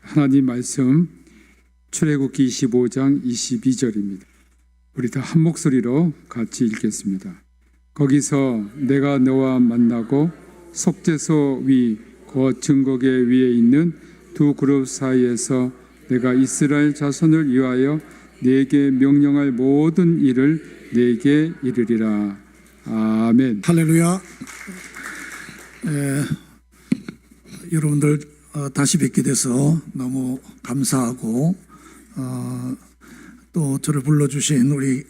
하나님 말씀 출애굽기 25장 22절입니다. 우리 다 한 목소리로 같이 읽겠습니다. 거기서 내가 너와 만나고 속죄소 위 곧 증거계 위에 있는 두 그룹 사이에서 내가 이스라엘 자손을 위하여 네게 명령할 모든 일을 네게 이르리라. 아멘. 할렐루야. 여러분들 다시 뵙게 돼서 너무 감사하고 또 저를 불러주신 우리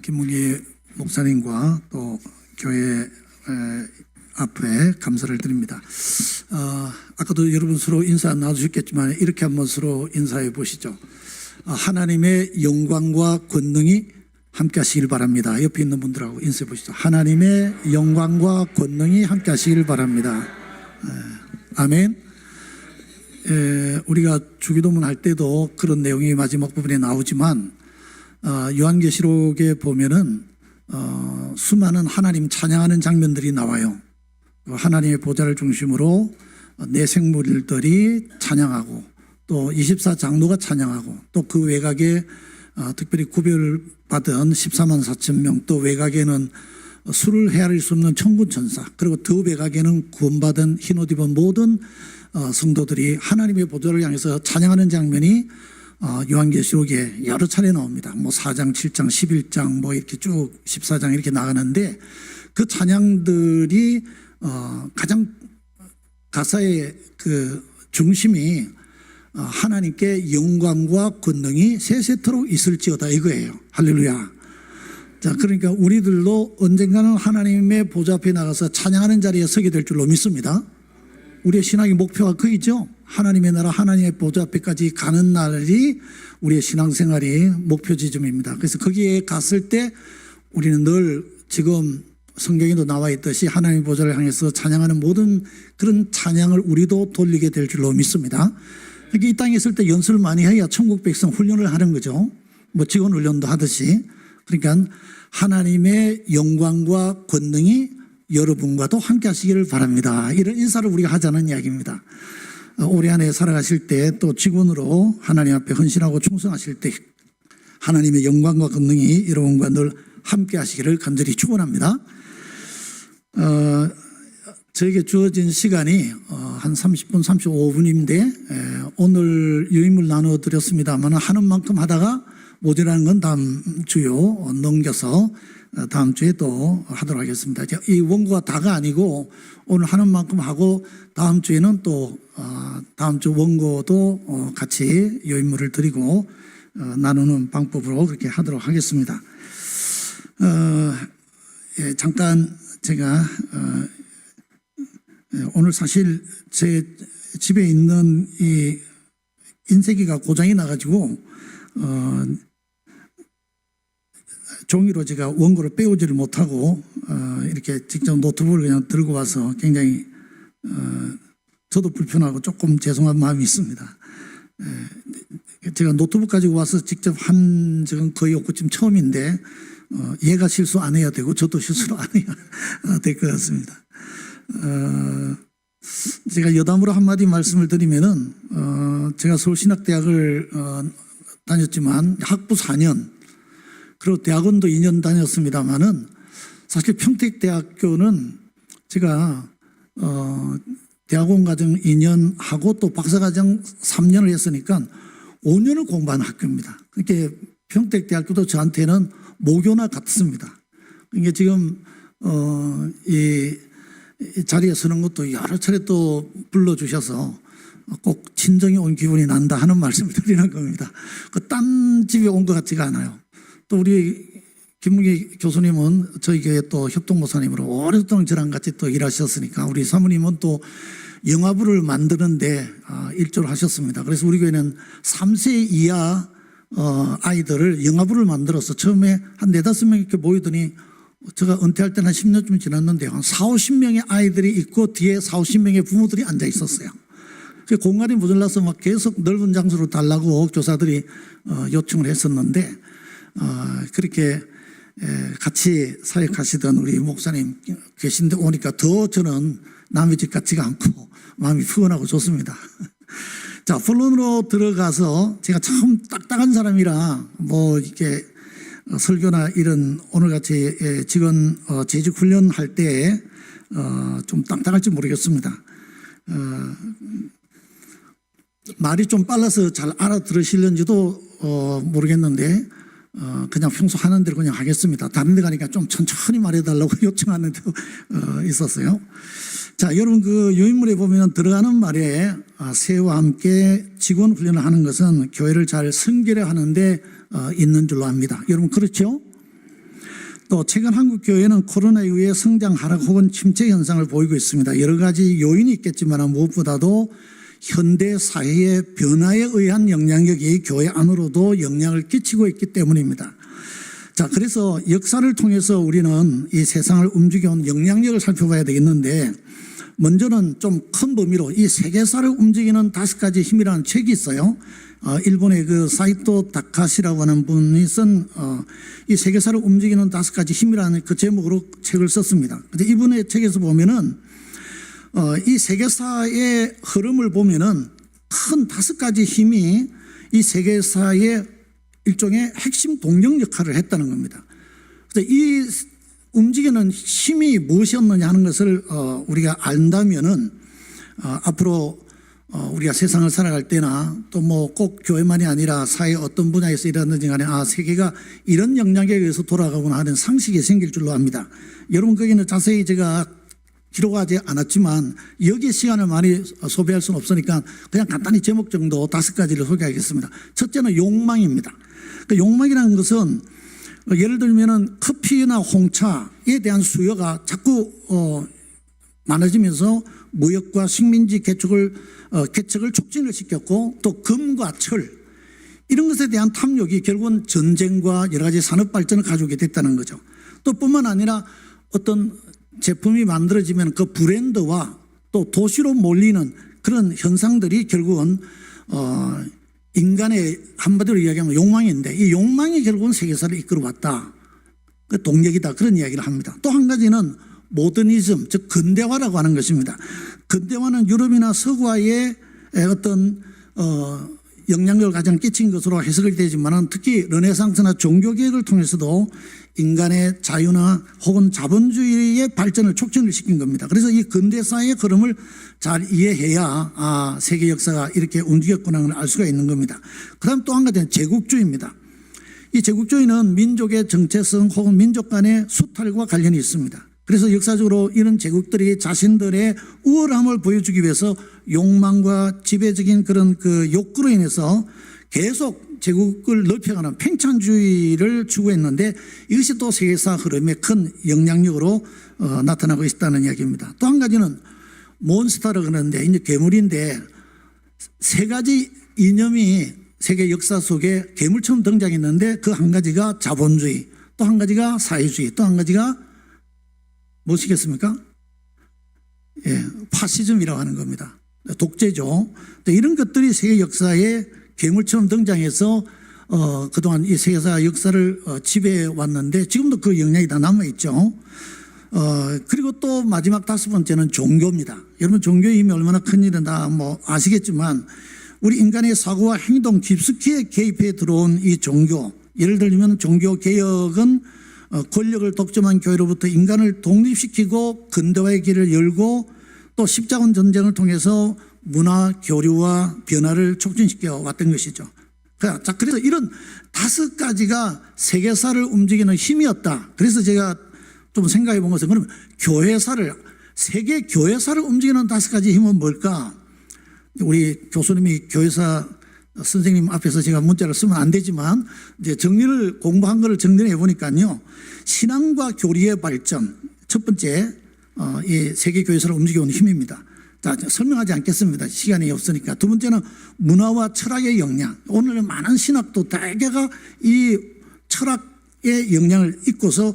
김문기 목사님과 또 교회 앞에 감사를 드립니다. 아까도 여러분 서로 인사 나누셨겠지만 이렇게 한번 서로 인사해 보시죠. 하나님의 영광과 권능이 함께 하시길 바랍니다. 옆에 있는 분들하고 인사해 보시죠. 하나님의 영광과 권능이 함께 하시길 바랍니다. 아멘. 우리가 주기도문 할 때도 그런 내용이 마지막 부분에 나오지만 요한계시록에 보면은 수많은 하나님 찬양하는 장면들이 나와요. 하나님의 보좌를 중심으로 내 생물들이 찬양하고 또 24장로가 찬양하고 또 그 외곽에 특별히 구별받은 14만 4천 명, 또 외곽에는 수를 헤아릴 수 없는 천군 천사, 그리고 더 외곽에는 구원받은 흰옷 입은 모든 성도들이 하나님의 보좌를 향해서 찬양하는 장면이 요한계시록에 여러 차례 나옵니다. 뭐 4장, 7장, 11장 뭐 이렇게 쭉 14장 이렇게 나가는데 그 찬양들이 가장 가사의 그 중심이 하나님께 영광과 권능이 세세토록 있을지어다 이거예요. 할렐루야. 자, 그러니까 우리들도 언젠가는 하나님의 보좌 앞에 나가서 찬양하는 자리에 서게 될 줄로 믿습니다. 우리의 신앙의 목표가 그이죠. 하나님의 나라 하나님의 보좌 앞에까지 가는 날이 우리의 신앙생활이 목표 지점입니다. 그래서 거기에 갔을 때 우리는 늘 지금 성경에도 나와 있듯이 하나님의 보좌를 향해서 찬양하는 모든 그런 찬양을 우리도 돌리게 될 줄로 믿습니다. 이 땅에 있을 때 연습을 많이 해야 천국 백성 훈련을 하는 거죠. 뭐 직원 훈련도 하듯이. 그러니까 하나님의 영광과 권능이 여러분과도 함께 하시기를 바랍니다. 이런 인사를 우리가 하자는 이야기입니다. 올해 한 해 살아가실 때 또 직원으로 하나님 앞에 헌신하고 충성하실 때 하나님의 영광과 권능이 여러분과 늘 함께 하시기를 간절히 축원합니다. 저에게 주어진 시간이 한 30분, 35분인데 오늘 유임을 나눠드렸습니다만 하는 만큼 하다가 모자라는 건 다음 주요 넘겨서 다음 주에 또 하도록 하겠습니다. 이 원고가 다가 아니고 오늘 하는 만큼 하고 다음 주에는 또 다음 주 원고도 같이 유임물을 드리고 나누는 방법으로 그렇게 하도록 하겠습니다. 잠깐 제가 오늘 사실 제 집에 있는 이 인쇄기가 고장이 나가지고 종이로 제가 원고를 빼오지를 못하고 이렇게 직접 노트북을 그냥 들고 와서 굉장히 저도 불편하고 조금 죄송한 마음이 있습니다. 제가 노트북 가지고 와서 직접 한 적은 거의 없고 지금 처음인데 얘가 실수 안 해야 되고 저도 실수를 안 해야 될 것 같습니다. 제가 여담으로 한마디 말씀을 드리면은 제가 서울신학대학을 다녔지만 학부 4년 그리고 대학원도 2년 다녔습니다만은 사실 평택대학교는 제가 대학원 과정 2년 하고 또 박사과정 3년을 했으니까 5년을 공부한 학교입니다. 그러니까 평택대학교도 저한테는 모교나 같습니다. 그러니까 지금 이 자리에 서는 것도 여러 차례 또 불러주셔서 꼭 친정에 온 기분이 난다 하는 말씀을 드리는 겁니다. 딴 집에 온 것 같지가 않아요. 또 우리 김문기 교수님은 저희 교회 또 협동목사님으로 오랫동안 저랑 같이 또 일하셨으니까 우리 사모님은 또 영화부를 만드는데 일조를 하셨습니다. 그래서 우리 교회는 3세 이하 아이들을 영화부를 만들어서 처음에 한 4, 5명 이렇게 모이더니 제가 은퇴할 때는 한 10년쯤 지났는데 한 4, 50명의 아이들이 있고 뒤에 4, 50명의 부모들이 앉아 있었어요. 공간이 모자라서 막 계속 넓은 장소로 달라고 교사들이 요청을 했었는데 그렇게 같이 사역하시던 우리 목사님 계신데 오니까 더 저는 남의 집 같지가 않고 마음이 푸근하고 좋습니다. 자, 본론으로 들어가서 제가 참 딱딱한 사람이라 뭐 이렇게 설교나 이런 오늘같이 직원 재직 훈련할 때 좀 딱딱할지 모르겠습니다. 말이 좀 빨라서 잘 알아들으시는지도 모르겠는데 그냥 평소 하는 대로 그냥 하겠습니다. 다른 데 가니까 좀 천천히 말해달라고 요청하는 데도 있었어요. 자, 여러분 그 요인물에 보면 들어가는 말에 새해와 함께 직원 훈련을 하는 것은 교회를 잘 선결해 하는데 있는 줄로 압니다. 여러분 그렇죠? 또 최근 한국 교회는 코로나 이후에 성장 하락 혹은 침체 현상을 보이고 있습니다. 여러 가지 요인이 있겠지만 무엇보다도 현대 사회의 변화에 의한 영향력이 교회 안으로도 영향을 끼치고 있기 때문입니다. 자, 그래서 역사를 통해서 우리는 이 세상을 움직여온 영향력을 살펴봐야 되겠는데 먼저는 좀 큰 범위로 이 세계사를 움직이는 5가지 힘이라는 책이 있어요. 일본의 그 사이토 다카시라고 하는 분이 쓴 이 세계사를 움직이는 5가지 힘이라는 그 제목으로 책을 썼습니다. 근데 이분의 책에서 보면은 이 세계사의 흐름을 보면은 큰 5가지 힘이 이 세계사의 일종의 핵심 동력 역할을 했다는 겁니다. 그래서 이 움직이는 힘이 무엇이었느냐 하는 것을 우리가 안다면은 앞으로 우리가 세상을 살아갈 때나 또 뭐 꼭 교회만이 아니라 사회 어떤 분야에서 일하든지 간에 세계가 이런 영향에 의해서 돌아가구나 하는 상식이 생길 줄로 압니다. 여러분 거기는 자세히 제가 기록하지 않았지만 여기에 시간을 많이 소비할 수는 없으니까 그냥 간단히 제목 정도 5가지를 소개하겠습니다. 첫째는 욕망입니다. 그 욕망이라는 것은 예를 들면은 커피나 홍차에 대한 수요가 자꾸 많아지면서 무역과 식민지 개척을 촉진을 시켰고 또 금과 철 이런 것에 대한 탐욕이 결국은 전쟁과 여러 가지 산업 발전을 가져오게 됐다는 거죠. 또 뿐만 아니라 어떤 제품이 만들어지면 그 브랜드와 또 도시로 몰리는 그런 현상들이 결국은 인간의 한마디로 이야기하면 욕망인데 이 욕망이 결국은 세계사를 이끌어왔다. 그 동력이다. 그런 이야기를 합니다. 또 한 가지는 모더니즘, 즉 근대화라고 하는 것입니다. 근대화는 유럽이나 서구화의 어떤 영향력을 가장 끼친 것으로 해석이 되지만 특히 르네상스나 종교개혁을 통해서도 인간의 자유나 혹은 자본주의의 발전을 촉진을 시킨 겁니다. 그래서 이 근대사의 흐름을 잘 이해해야 세계 역사가 이렇게 움직였구나 하는 걸 알 수가 있는 겁니다. 그 다음 또 한 가지는 제국주의입니다. 이 제국주의는 민족의 정체성 혹은 민족 간의 수탈과 관련이 있습니다. 그래서 역사적으로 이런 제국들이 자신들의 우월함을 보여주기 위해서 욕망과 지배적인 그런 그 욕구로 인해서 계속 제국을 넓혀가는 팽창주의를 추구했는데 이것이 또 세계사 흐름의 큰 영향력으로 나타나고 있다는 이야기입니다. 또 한 가지는 몬스터라고 그러는데 이제 괴물인데 3가지 이념이 세계 역사 속에 괴물처럼 등장했는데 그 한 가지가 자본주의, 또 한 가지가 사회주의, 또 한 가지가 무엇이겠습니까? 예, 파시즘이라고 하는 겁니다. 독재죠. 이런 것들이 세계 역사에 괴물처럼 등장해서 그동안 이 세계사 역사를 지배해 왔는데 지금도 그 영향이 다 남아있죠. 그리고 또 마지막 5번째는 종교입니다. 여러분 종교의 힘이 얼마나 큰 일은 다 뭐 아시겠지만 우리 인간의 사고와 행동 깊숙이 개입해 들어온 이 종교, 예를 들면 종교개혁은 권력을 독점한 교회로부터 인간을 독립시키고 근대화의 길을 열고 또 십자군 전쟁을 통해서 문화 교류와 변화를 촉진시켜 왔던 것이죠. 자, 그래서 이런 5가지가 세계사를 움직이는 힘이었다. 그래서 제가 좀 생각해 본 것은 그러면 교회사를 세계 교회사를 움직이는 5가지 힘은 뭘까? 우리 교수님이 교회사 선생님 앞에서 제가 문자를 쓰면 안 되지만 이제 정리를 공부한 거를 정리해 보니까요. 신앙과 교리의 발전 첫 번째 이 세계 교회사를 움직여온 힘입니다. 자, 설명하지 않겠습니다. 시간이 없으니까. 두 번째는 문화와 철학의 영향. 오늘은 많은 신학도 대개가 이 철학의 영향을 입고서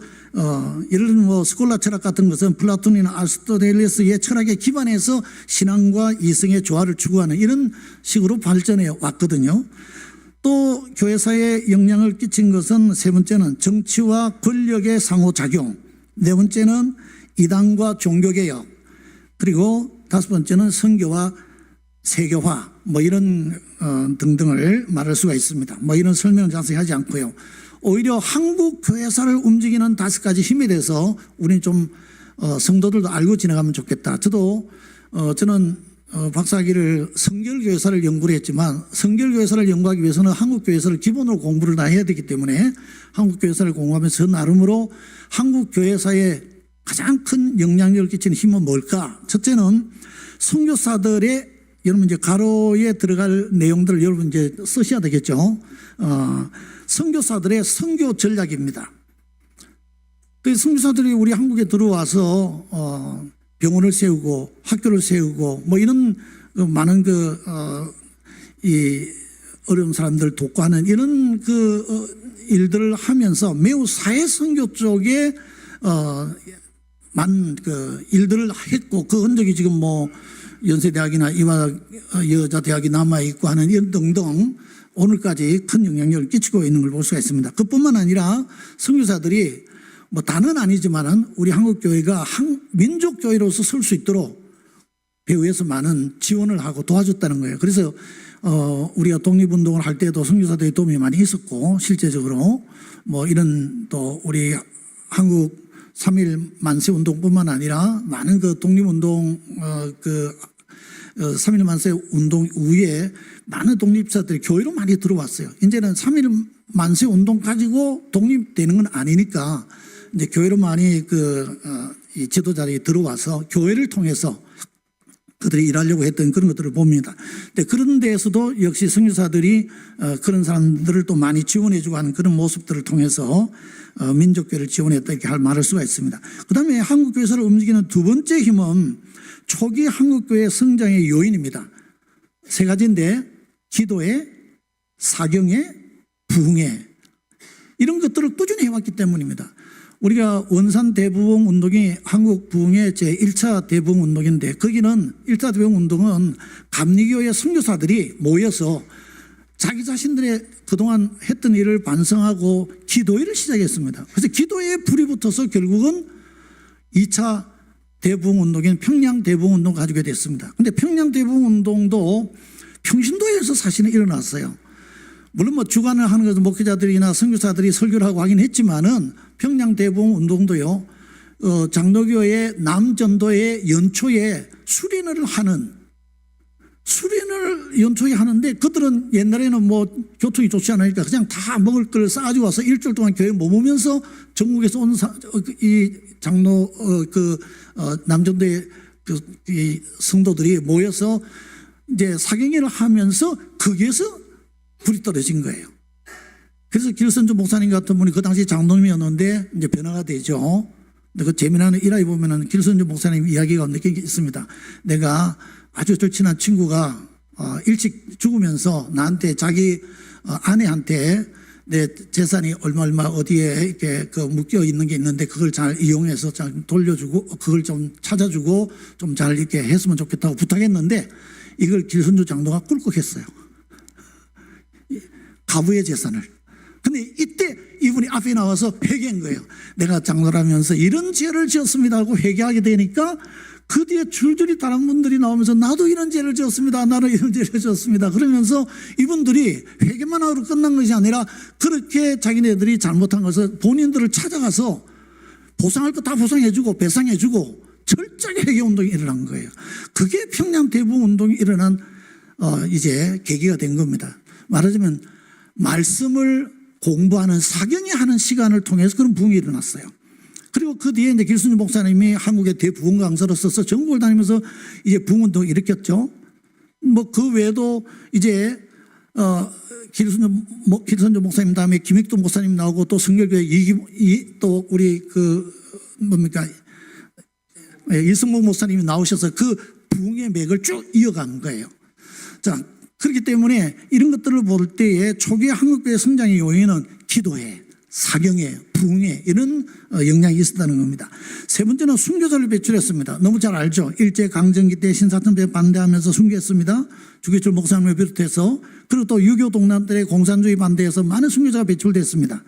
예를 들면 뭐 스콜라 철학 같은 것은 플라톤이나 아리스토텔레스의 철학에 기반해서 신앙과 이성의 조화를 추구하는 이런 식으로 발전해 왔거든요. 또 교회사에 영향을 끼친 것은 3번째는 정치와 권력의 상호작용, 4번째는 이단과 종교개혁, 그리고 5번째는 선교와 세계화 뭐 이런 등등을 말할 수가 있습니다. 뭐 이런 설명을 자세히 하지 않고요. 오히려 한국 교회사를 움직이는 5가지 힘에 대해서 우리는 좀 성도들도 알고 지나가면 좋겠다. 저는 박사학위를 성결교회사를 연구를 했지만 성결교회사를 연구하기 위해서는 한국교회사를 기본으로 공부를 다 해야 되기 때문에 한국교회사를 공부하면서 저 나름으로 한국교회사에 가장 큰 영향력을 끼치는 힘은 뭘까? 첫째는 선교사들의 여러분 이제 가로에 들어갈 내용들을 여러분 이제 쓰셔야 되겠죠. 선교사들의 선교 전략입니다. 그 선교사들이 우리 한국에 들어와서 병원을 세우고 학교를 세우고 뭐 이런 많은 이 어려운 사람들 돕고 하는 이런 일들을 하면서 매우 사회 선교 쪽에 많은 일들을 했고 그 흔적이 지금 뭐 연세대학이나 이화 여자대학이 남아있고 하는 이런 등등 오늘까지 큰 영향력을 끼치고 있는 걸 볼 수가 있습니다. 그뿐만 아니라 선교사들이 뭐 다는 아니지만은 우리 한국교회가 민족교회로서 설 수 있도록 배후에서 많은 지원을 하고 도와줬다는 거예요. 그래서 우리가 독립운동을 할 때도 선교사들의 도움이 많이 있었고 실제적으로 뭐 이런 또 우리 한국 3.1 만세 운동뿐만 아니라 많은 독립운동 3.1 만세 운동 이후에 많은 독립사들이 교회로 많이 들어왔어요. 이제는 3.1 만세 운동 가지고 독립되는 건 아니니까 이제 교회로 많이 이 지도자들이 들어와서 교회를 통해서 그들이 일하려고 했던 그런 것들을 봅니다. 근데 그런 데에서도 역시 선교사들이 그런 사람들을 또 많이 지원해주고 하는 그런 모습들을 통해서 민족교회를 지원했다 이렇게 말할 수가 있습니다. 그 다음에 한국교회사를 움직이는 두 번째 힘은 초기 한국교회 성장의 요인입니다. 3가지인데 기도회, 사경회, 부흥회 이런 것들을 꾸준히 해왔기 때문입니다. 우리가 원산 대부흥 운동이 한국 부흥의 제1차 대부흥 운동인데 거기는 1차 대부흥 운동은 감리교의 선교사들이 모여서 자기 자신들의 그동안 했던 일을 반성하고 기도회를 시작했습니다. 그래서 기도회에 불이 붙어서 결국은 2차 대부흥 운동인 평양 대부흥 운동을 가지게 됐습니다. 그런데 평양 대부흥 운동도 평신도에서 사실은 일어났어요. 물론 뭐 주관을 하는 것은 목회자들이나 선교사들이 설교를 하고 하긴 했지만은 평양 대부흥 운동도요, 장로교의 남전도의 연초에 수련을 연초에 하는데 그들은 옛날에는 뭐 교통이 좋지 않으니까 그냥 다 먹을 걸 싸가지고 와서 일주일 동안 교회 머무면서 전국에서 온 이 장로 남전도의 이 성도들이 모여서 이제 사경회를 하면서 거기에서 불이 떨어진 거예요. 그래서 길선주 목사님 같은 분이 그 당시 장로님이었는데 이제 변화가 되죠. 근데 그 재미나는 일화에 보면은 길선주 목사님 이야기가 느낀 게 있습니다. 내가 아주 절친한 친구가 일찍 죽으면서 나한테 자기 아내한테 내 재산이 얼마 어디에 이렇게 묶여 있는 게 있는데 그걸 잘 이용해서 잘 돌려주고 그걸 좀 찾아주고 좀 잘 이렇게 했으면 좋겠다고 부탁했는데 이걸 길선주 장로가 꿀꺽했어요. 가부의 재산을. 근데 이때 이분이 앞에 나와서 회개한 거예요. 내가 장로라면서 이런 죄를 지었습니다 하고 회개하게 되니까 그 뒤에 줄줄이 다른 분들이 나오면서 나도 이런 죄를 지었습니다. 나도 이런 죄를 지었습니다. 그러면서 이분들이 회개만 하고 끝난 것이 아니라 그렇게 자기네들이 잘못한 것을 본인들을 찾아가서 보상할 거 다 보상해주고 배상해주고 철저하게 회개운동이 일어난 거예요. 그게 평양 대부흥 운동이 일어난 이제 계기가 된 겁니다. 말하자면 말씀을 공부하는 사경회 하는 시간을 통해서 그런 부흥이 일어났어요. 그리고 그 뒤에 이제 길순주 목사님이 한국의 대부흥 강사로 써서 전국을 다니면서 이제 부흥운동을 일으켰죠. 뭐 그 외에도 이제 길순주 목사님 다음에 김익도 목사님 나오고 또 성결교회 또 우리 이승목 목사님이 나오셔서 그 부흥의 맥을 쭉 이어간 거예요. 자, 그렇기 때문에 이런 것들을 볼 때에 초기 한국교회 성장의 요인은 기도회, 사경회, 부흥회 이런 영향이 있었다는 겁니다. 세 번째는 순교자를 배출했습니다. 너무 잘 알죠. 일제강점기 때 신사참배 반대하면서 순교했습니다. 주기철 목사님을 비롯해서. 그리고 또 유교 동남들의 공산주의 반대에서 많은 순교자가 배출됐습니다.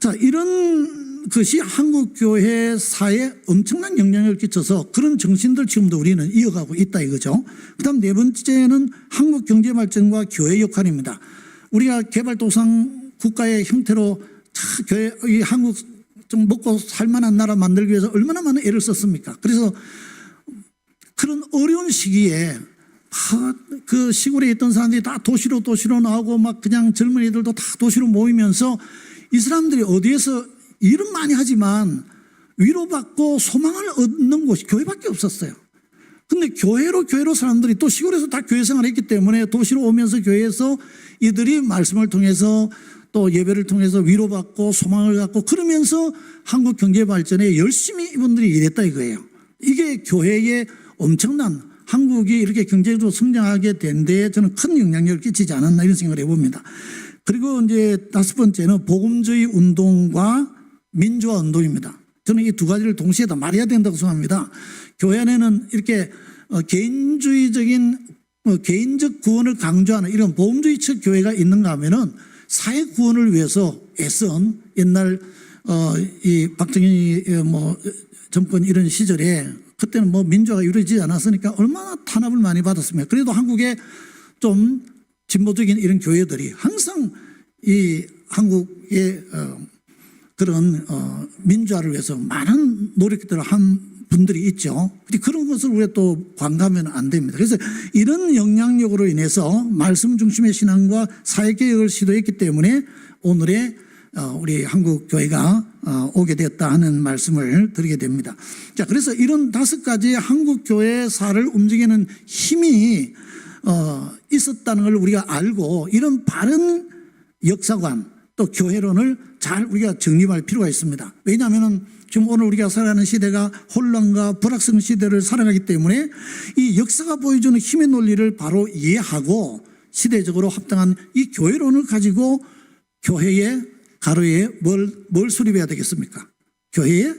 자, 이런 것이 한국 교회사에 엄청난 영향을 끼쳐서 그런 정신들 지금도 우리는 이어가고 있다 이거죠. 그다음 네 번째는 한국 경제 발전과 교회 역할입니다. 우리가 개발도상 국가의 형태로 교회, 이 한국 좀 먹고 살만한 나라 만들기 위해서 얼마나 많은 애를 썼습니까? 그래서 그런 어려운 시기에 그 시골에 있던 사람들이 다 도시로 나오고 막 그냥 젊은이들도 다 도시로 모이면서 이 사람들이 어디에서 일은 많이 하지만 위로받고 소망을 얻는 곳이 교회밖에 없었어요. 근데 교회로 사람들이 또 시골에서 다 교회 생활을 했기 때문에 도시로 오면서 교회에서 이들이 말씀을 통해서 또 예배를 통해서 위로받고 소망을 갖고 그러면서 한국 경제 발전에 열심히 이분들이 일했다 이거예요. 이게 교회의 엄청난 한국이 이렇게 경제적으로 성장하게 된 데에 저는 큰 영향력을 끼치지 않았나 이런 생각을 해봅니다. 그리고 이제 다섯 번째는 복음주의 운동과 민주화 운동입니다. 저는 이 두 가지를 동시에 다 말해야 된다고 생각합니다. 교회 안에는 이렇게 개인주의적인 개인적 구원을 강조하는 이런 복음주의적 교회가 있는가 하면은 사회 구원을 위해서 애쓴 옛날 이 박정희 정권 이런 시절에 그때는 민주화가 이루어지지 않았으니까 얼마나 탄압을 많이 받았습니까? 그래도 한국에 좀 진보적인 이런 교회들이 항상 이 한국의 그런 민주화를 위해서 많은 노력들을 한 분들이 있죠. 그런 것을 우리가 또 관가하면 안 됩니다. 그래서 이런 영향력으로 인해서 말씀 중심의 신앙과 사회개혁을 시도했기 때문에 오늘의 우리 한국 교회가 오게 되었다 하는 말씀을 드리게 됩니다. 자, 그래서 이런 다섯 가지 한국 교회사를 움직이는 힘이 있었다는 걸 우리가 알고 이런 바른 역사관 또 교회론을 잘 우리가 정립할 필요가 있습니다. 왜냐하면 지금 오늘 우리가 살아가는 시대가 혼란과 불확성 시대를 살아가기 때문에 이 역사가 보여주는 힘의 논리를 바로 이해하고 시대적으로 합당한 이 교회론을 가지고 교회의 가로에 뭘 수립해야 되겠습니까? 교회의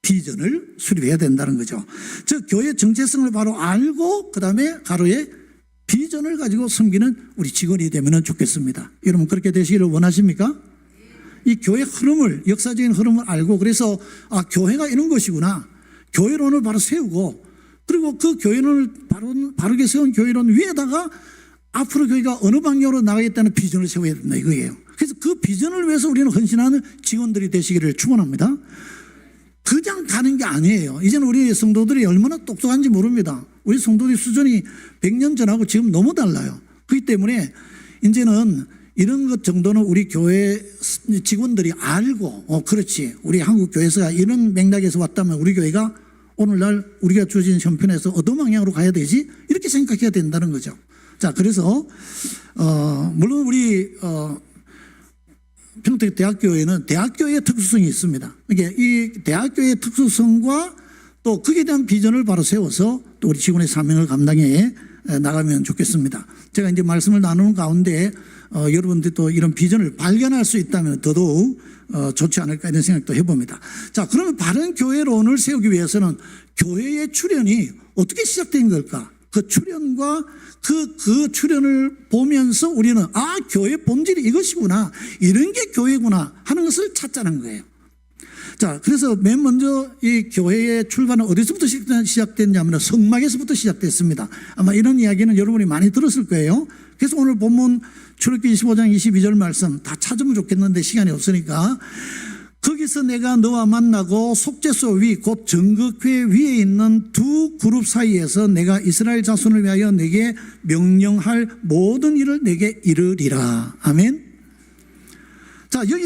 비전을 수립해야 된다는 거죠. 즉 교회의 정체성을 바로 알고 그다음에 가로에 비전을 가지고 섬기는 우리 직원이 되면 좋겠습니다. 여러분 그렇게 되시기를 원하십니까? 이 교회 흐름을 역사적인 흐름을 알고 그래서 교회가 이런 것이구나. 교회론을 바로 세우고 그리고 그 교회론을 바르게 세운 교회론 위에다가 앞으로 교회가 어느 방향으로 나가겠다는 비전을 세워야 된다 이거예요. 그래서 그 비전을 위해서 우리는 헌신하는 직원들이 되시기를 축원합니다. 그냥 가는 게 아니에요. 이제는 우리 성도들이 얼마나 똑똑한지 모릅니다. 우리 성도들 수준이 100년 전하고 지금 너무 달라요. 그렇기 때문에 이제는 이런 것 정도는 우리 교회 직원들이 알고 그렇지 우리 한국 교회에서 이런 맥락에서 왔다면 우리 교회가 오늘날 우리가 주어진 형편에서 어떤 방향으로 가야 되지? 이렇게 생각해야 된다는 거죠. 자, 그래서 물론 우리 평택대학교에는 대학교의 특수성이 있습니다. 그러니까 이 대학교의 특수성과 또 거기에 대한 비전을 바로 세워서 또 우리 직원의 사명을 감당해 나가면 좋겠습니다. 제가 이제 말씀을 나누는 가운데 여러분들이 또 이런 비전을 발견할 수 있다면 더더욱 좋지 않을까 이런 생각도 해봅니다. 자, 그러면 바른 교회론을 세우기 위해서는 교회의 출현이 어떻게 시작된 걸까? 그 출현과 그 출현을 보면서 우리는 교회 본질이 이것이구나. 이런 게 교회구나 하는 것을 찾자는 거예요. 자, 그래서 맨 먼저 이 교회의 출발은 어디서부터 시작됐냐면 성막에서부터 시작됐습니다. 아마 이런 이야기는 여러분이 많이 들었을 거예요. 그래서 오늘 본문 출애굽기 25장 22절 말씀 다 찾으면 좋겠는데 시간이 없으니까 거기서 내가 너와 만나고 속죄소 위 곧 정극회 위에 있는 두 그룹 사이에서 내가 이스라엘 자손을 위하여 내게 명령할 모든 일을 내게 이르리라. 아멘. 자, 여기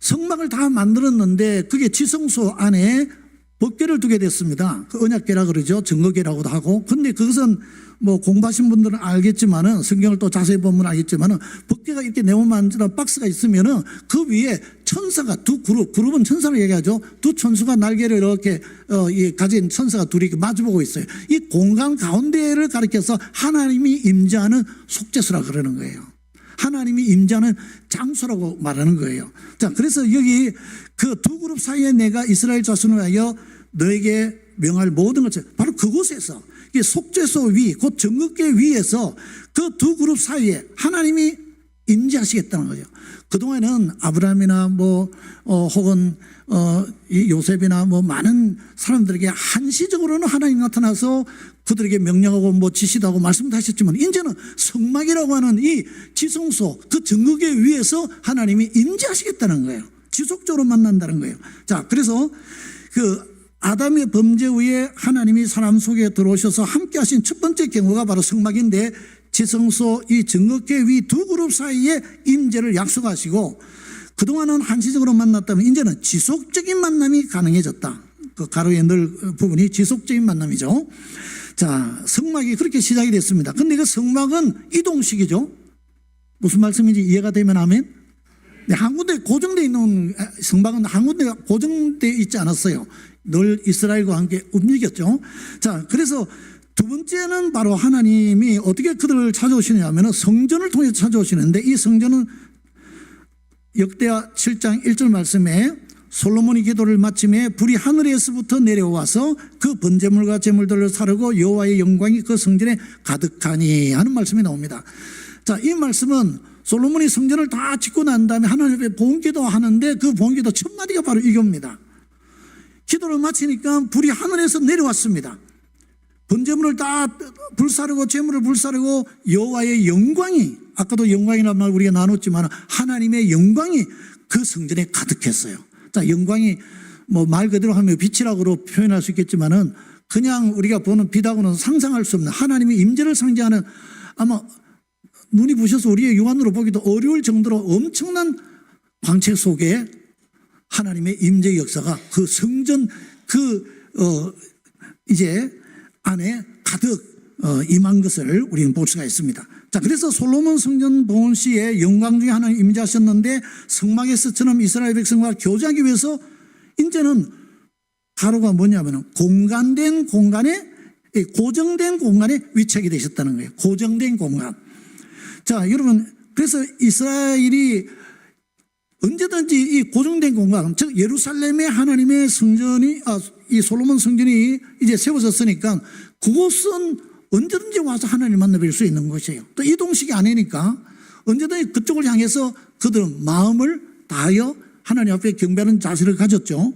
성막을 다 만들었는데 그게 지성소 안에 법궤를 두게 됐습니다. 그 언약궤라 그러죠. 증거궤라고도 하고. 근데 그것은 공부하신 분들은 알겠지만은 성경을 또 자세히 보면 알겠지만은 법궤가 이렇게 네모만지나 박스가 있으면은 그 위에 천사가 두 그룹은 천사를 얘기하죠. 두 천수가 날개를 이렇게 가진 천사가 둘이 이렇게 마주보고 있어요. 이 공간 가운데를 가리켜서 하나님이 임재하는 속죄소라 그러는 거예요. 하나님이 임재하는 장소라고 말하는 거예요. 자, 그래서 여기 그 두 그룹 사이에 내가 이스라엘 자손을 위하여 너에게 명할 모든 것을 바로 그곳에서 속죄소 위, 곧 정극궤 위에서 그 두 그룹 사이에 하나님이 임재하시겠다는 거죠. 그동안은 아브라함이나 혹은 이 요셉이나 많은 사람들에게 한시적으로는 하나님 나타나서 그들에게 명령하고 지시도 하고 말씀도 하셨지만, 이제는 성막이라고 하는 이 지성소, 그 정극에 위에서 하나님이 임재하시겠다는 거예요. 지속적으로 만난다는 거예요. 자, 그래서 그 아담의 범죄 후에 하나님이 사람 속에 들어오셔서 함께 하신 첫 번째 경우가 바로 성막인데, 지성소 이 정극계 위 두 그룹 사이에 임재를 약속하시고, 그동안은 한시적으로 만났다면 이제는 지속적인 만남이 가능해졌다. 그 가로에 넣을 부분이 지속적인 만남이죠. 자, 성막이 그렇게 시작이 됐습니다. 근데 그 성막은 이동식이죠. 무슨 말씀인지 이해가 되면 아멘? 네, 한 군데 고정되어 있는 성막은 한 군데가 고정되어 있지 않았어요. 늘 이스라엘과 함께 움직였죠. 자, 그래서 두 번째는 바로 하나님이 어떻게 그들을 찾아오시느냐 하면 성전을 통해서 찾아오시는데, 이 성전은 역대하 7장 1절 말씀에 솔로몬이 기도를 마침에 불이 하늘에서부터 내려와서 그 번제물과 제물들을 사르고 여호와의 영광이 그 성전에 가득하니 하는 말씀이 나옵니다. 자, 이 말씀은 솔로몬이 성전을 다 짓고 난 다음에 하나님 앞에 봉기도 하는데, 그 봉기도 첫 마디가 바로 이겁니다. 기도를 마치니까 불이 하늘에서 내려왔습니다. 번제물을 다 불사르고 제물을 불사르고 여호와의 영광이, 아까도 영광이라는 말 우리가 나눴지만 하나님의 영광이 그 성전에 가득했어요. 자, 영광이 말 그대로 하면 빛이라고 표현할 수 있겠지만은 그냥 우리가 보는 빛하고는 상상할 수 없는 하나님의 임재를 상징하는, 아마 눈이 부셔서 우리의 육안으로 보기도 어려울 정도로 엄청난 광채 속에 하나님의 임재 역사가 그 성전 이제 안에 가득 임한 것을 우리는 볼 수가 있습니다. 자, 그래서 솔로몬 성전 봉헌 시에 영광 중에 하나님 임재하셨는데, 성막에서처럼 이스라엘 백성과 교제하기 위해서 이제는 가로가 뭐냐면 공간된 공간에, 고정된 공간에 위치하게 되셨다는 거예요. 고정된 공간. 자, 여러분, 그래서 이스라엘이 언제든지 이 고정된 공간, 즉 예루살렘에 하나님의 성전이, 이 솔로몬 성전이 이제 세워졌으니까 그곳은 언제든지 와서 하나님 만나뵐 수 있는 것이에요. 또 이동식이 아니니까 언제든지 그쪽을 향해서 그들은 마음을 다하여 하나님 앞에 경배하는 자세를 가졌죠.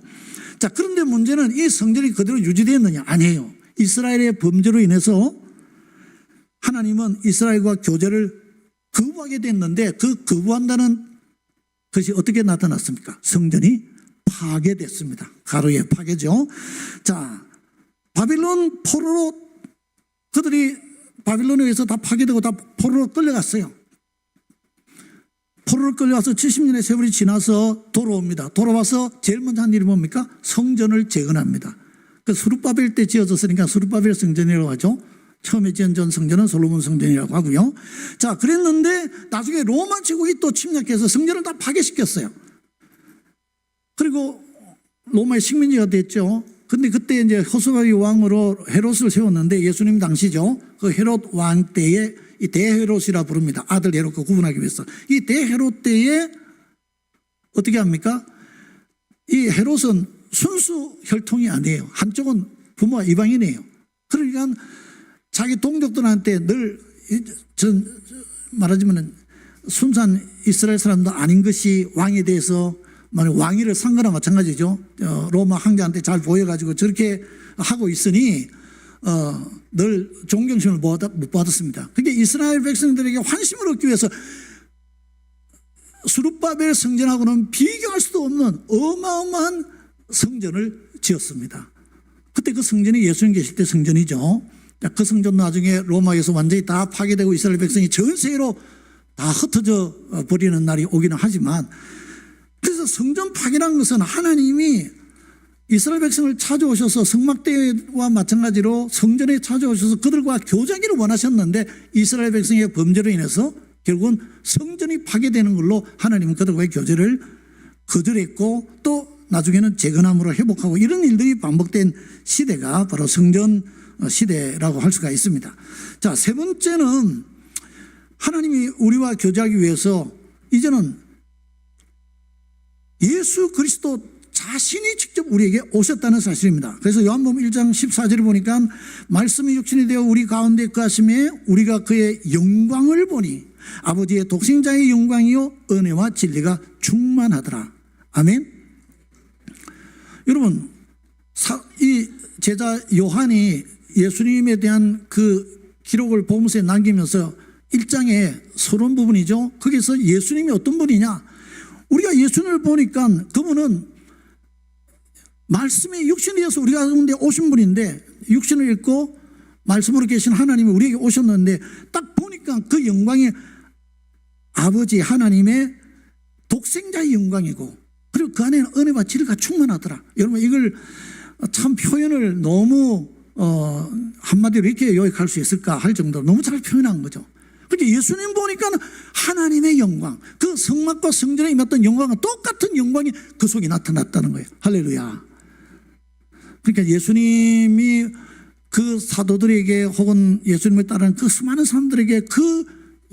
자, 그런데 문제는 이 성전이 그대로 유지되었느냐? 아니에요. 이스라엘의 범죄로 인해서 하나님은 이스라엘과 교제를 거부하게 됐는데, 그 거부한다는 것이 어떻게 나타났습니까? 성전이 파괴됐습니다. 가로에 파괴죠. 자, 바빌론 포로로 그들이 바빌론에 의해서 다 파괴되고 다 포로로 끌려갔어요. 포로로 끌려와서 70년의 세월이 지나서 돌아옵니다. 돌아와서 제일 먼저 한 일이 뭡니까? 성전을 재건합니다. 그 수룹바벨 때 지어졌으니까 수룹바벨 성전이라고 하죠. 처음에 지은 전 성전은 솔로몬 성전이라고 하고요. 자, 그랬는데 나중에 로마 제국이 또 침략해서 성전을 다 파괴시켰어요. 그리고 로마의 식민지가 됐죠. 근데 그때 이제 호스바이 왕으로 헤롯을 세웠는데, 예수님 당시죠. 그 헤롯 왕 때에 이 대헤롯이라 부릅니다. 아들 헤롯과 구분하기 위해서. 이 대헤롯 때에 어떻게 합니까? 이 헤롯은 순수 혈통이 아니에요. 한쪽은 부모가 이방인이에요. 그러니까 자기 동족들한테 늘 말하자면 순수한 이스라엘 사람도 아닌 것이 왕에 대해서 왕위를 산 거나 마찬가지죠. 로마 황제한테 잘 보여가지고 저렇게 하고 있으니 늘 존경심을 못 받았습니다. 그게 이스라엘 백성들에게 환심을 얻기 위해서 수룹바벨 성전하고는 비교할 수도 없는 어마어마한 성전을 지었습니다. 그때 그 성전이 예수님 계실 때 성전이죠. 그 성전 나중에 로마에서 완전히 다 파괴되고 이스라엘 백성이 전 세계로 다 흩어져 버리는 날이 오기는 하지만, 그래서 성전 파괴라는 것은 하나님이 이스라엘 백성을 찾아오셔서 성막 때와 마찬가지로 성전에 찾아오셔서 그들과 교제하기를 원하셨는데, 이스라엘 백성의 범죄로 인해서 결국은 성전이 파괴되는 걸로 하나님은 그들과의 교제를 거절했고, 또 나중에는 재건함으로 회복하고, 이런 일들이 반복된 시대가 바로 성전 시대라고 할 수가 있습니다. 자, 세 번째는 하나님이 우리와 교제하기 위해서 이제는 예수 그리스도 자신이 직접 우리에게 오셨다는 사실입니다. 그래서 요한복음 1장 14절을 보니까 말씀이 육신이 되어 우리 가운데 거하심에 우리가 그의 영광을 보니, 아버지의 독생자의 영광이요 은혜와 진리가 충만하더라. 아멘. 여러분, 이 제자 요한이 예수님에 대한 그 기록을 보면서 남기면서 1장에 서론 부분이죠. 거기서 예수님이 어떤 분이냐, 우리가 예수님을 보니까 그분은 말씀이 육신이 되어서 우리 가운데 오신 분인데, 육신을 입고 말씀으로 계신 하나님이 우리에게 오셨는데, 딱 보니까 그 영광이 아버지 하나님의 독생자의 영광이고, 그리고 그 안에는 은혜와 진리가 충만하더라. 여러분, 이걸 참 표현을 너무 한마디로 이렇게 요약할 수 있을까 할 정도로 너무 잘 표현한 거죠. 그러니까 예수님 보니까 하나님의 영광, 그 성막과 성전에 임했던 영광과 똑같은 영광이 그 속에 나타났다는 거예요. 할렐루야. 그러니까 예수님이 그 사도들에게 혹은 예수님을 따르는 그 수많은 사람들에게 그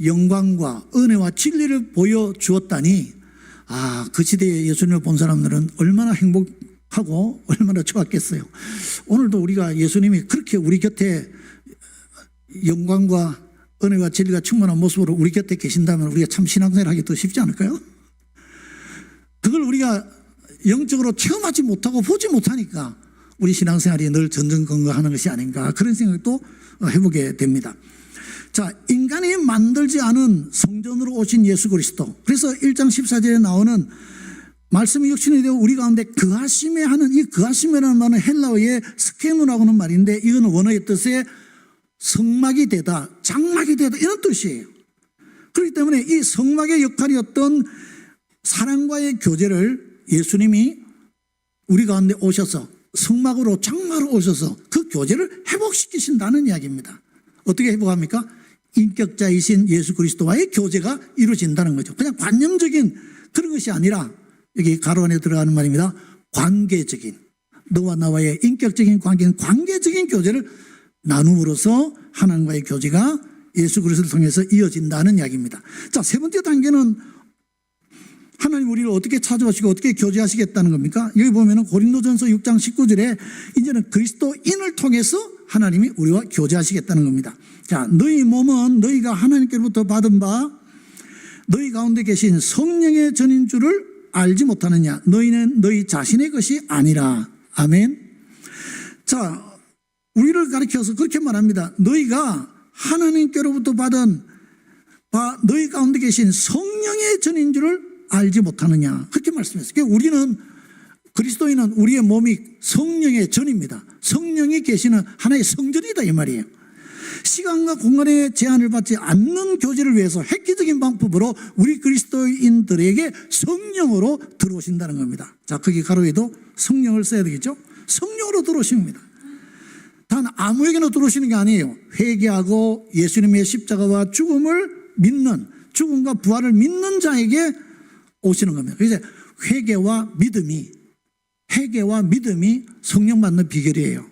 영광과 은혜와 진리를 보여주었다니, 그 시대에 예수님을 본 사람들은 얼마나 행복하고 얼마나 좋았겠어요. 오늘도 우리가 예수님이 그렇게 우리 곁에 영광과 은혜와 진리가 충만한 모습으로 우리 곁에 계신다면 우리가 참 신앙생활 하기 더 쉽지 않을까요? 그걸 우리가 영적으로 체험하지 못하고 보지 못하니까 우리 신앙생활이 늘 전전긍긍하는 것이 아닌가, 그런 생각도 해보게 됩니다. 자, 인간이 만들지 않은 성전으로 오신 예수 그리스도. 그래서 1장 14절에 나오는 말씀이 육신이 되어 우리 가운데 거하심에 하는, 이 거하심이라는 말은 헬라어의 스케누라고 하는 말인데, 이건 원어의 뜻에 성막이 되다, 장막이 되다, 이런 뜻이에요. 그렇기 때문에 이 성막의 역할이었던 사랑과의 교제를 예수님이 우리 가운데 오셔서 성막으로 장막으로 오셔서 그 교제를 회복시키신다는 이야기입니다. 어떻게 회복합니까? 인격자이신 예수 그리스도와의 교제가 이루어진다는 거죠. 그냥 관념적인 그런 것이 아니라, 여기 가로 안에 들어가는 말입니다. 관계적인, 너와 나와의 인격적인 관계는 관계적인 교제를 나눔으로써 하나님과의 교제가 예수 그리스도를 통해서 이어진다는 이야기입니다. 자, 세 번째 단계는 하나님 우리를 어떻게 찾아오시고 어떻게 교제하시겠다는 겁니까? 여기 보면은 고린도전서 6장 19절에 이제는 그리스도인을 통해서 하나님이 우리와 교제하시겠다는 겁니다. 자, 너희 몸은 너희가 하나님께로부터 받은 바 너희 가운데 계신 성령의 전인 줄을 알지 못하느냐? 너희는 너희 자신의 것이 아니라. 아멘. 자, 우리를 가리켜서 그렇게 말합니다. 너희가 하나님께로부터 받은 바 너희 가운데 계신 성령의 전인 줄을 알지 못하느냐, 그렇게 말씀했어요. 그러니까 우리는, 그리스도인은 우리의 몸이 성령의 전입니다. 성령이 계시는 하나의 성전이다, 이 말이에요. 시간과 공간의 제한을 받지 않는 교제를 위해서 획기적인 방법으로 우리 그리스도인들에게 성령으로 들어오신다는 겁니다. 자, 거기 가로에도 성령을 써야 되겠죠. 성령으로 들어오십니다. 단 아무에게나 들어오시는 게 아니에요. 회개하고 예수님의 십자가와 죽음을 믿는, 죽음과 부활을 믿는 자에게 오시는 겁니다. 그래서 회개와 믿음이 성령 받는 비결이에요.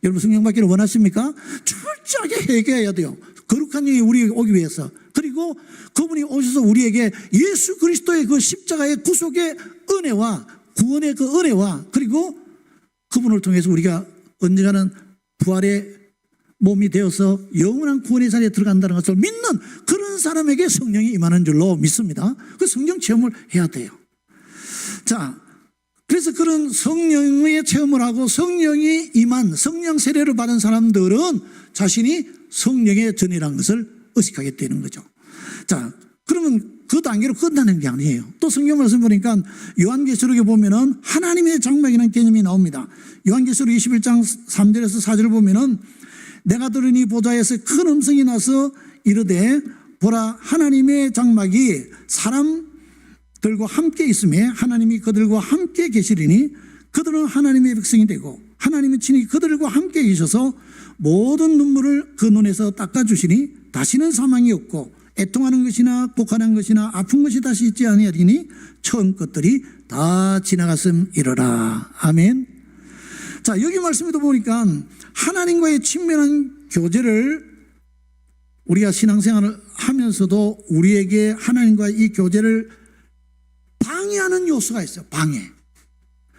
여러분, 성령 받기를 원하십니까? 철저하게 회개해야 돼요. 거룩한 영이 우리에게 오기 위해서. 그리고 그분이 오셔서 우리에게 예수 그리스도의 그 십자가의 구속의 은혜와 구원의 그 은혜와, 그리고 그분을 통해서 우리가 언젠가는 부활의 몸이 되어서 영원한 구원의 자리에 들어간다는 것을 믿는 그런 사람에게 성령이 임하는 줄로 믿습니다. 그 성령 체험을 해야 돼요. 자, 그래서 그런 성령의 체험을 하고 성령이 임한, 성령 세례를 받은 사람들은 자신이 성령의 전이라는 것을 의식하게 되는 거죠. 자, 그러면 그 단계로 끝나는 게 아니에요. 또 성경 말씀 보니까 요한계시록에 보면은 하나님의 장막이라는 개념이 나옵니다. 요한계시록 21장 3절에서 4절을 보면은 내가 들으니 보좌에서 큰 음성이 나서 이르되 보라, 하나님의 장막이 사람들과 함께 있음에 하나님이 그들과 함께 계시리니 그들은 하나님의 백성이 되고 하나님이 친히 그들과 함께 계셔서 모든 눈물을 그 눈에서 닦아주시니 다시는 사망이 없고 애통하는 것이나 곡하는 것이나 아픈 것이 다시 있지 아니하리니 처음 것들이 다 지나갔음이로라. 아멘. 자, 여기 말씀에도 보니까 하나님과의 친밀한 교제를 우리가 신앙생활을 하면서도 우리에게 하나님과의 이 교제를 방해하는 요소가 있어요. 방해.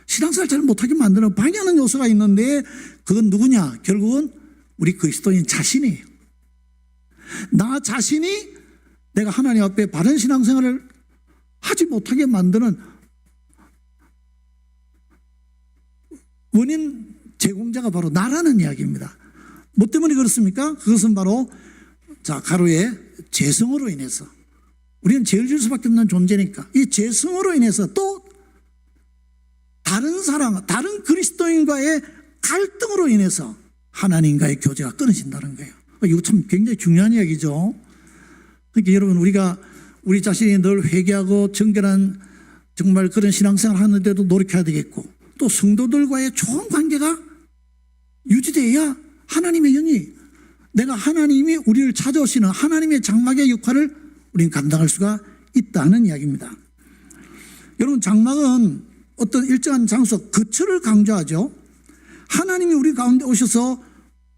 신앙생활 잘 못하게 만드는 방해하는 요소가 있는데 그건 누구냐? 결국은 우리 그리스도인 자신이에요. 나 자신이 내가 하나님 앞에 바른 신앙생활을 하지 못하게 만드는 원인 제공자가 바로 나라는 이야기입니다. 뭐 때문에 그렇습니까? 그것은 바로 가로에 죄성으로 인해서, 우리는 죄를 질 수밖에 없는 존재니까 이 죄성으로 인해서 또 다른 사람, 다른 그리스도인과의 갈등으로 인해서 하나님과의 교제가 끊어진다는 거예요. 이거 참 굉장히 중요한 이야기죠. 그러니까 여러분, 우리 자신이 늘 회개하고 정결한 정말 그런 신앙생활 하는데도 노력해야 되겠고, 또 성도들과의 좋은 관계가 유지돼야 하나님의 영이, 내가 하나님이 우리를 찾아오시는 하나님의 장막의 역할을 우리는 감당할 수가 있다는 이야기입니다. 여러분, 장막은 어떤 일정한 장소, 거처를 강조하죠. 하나님이 우리 가운데 오셔서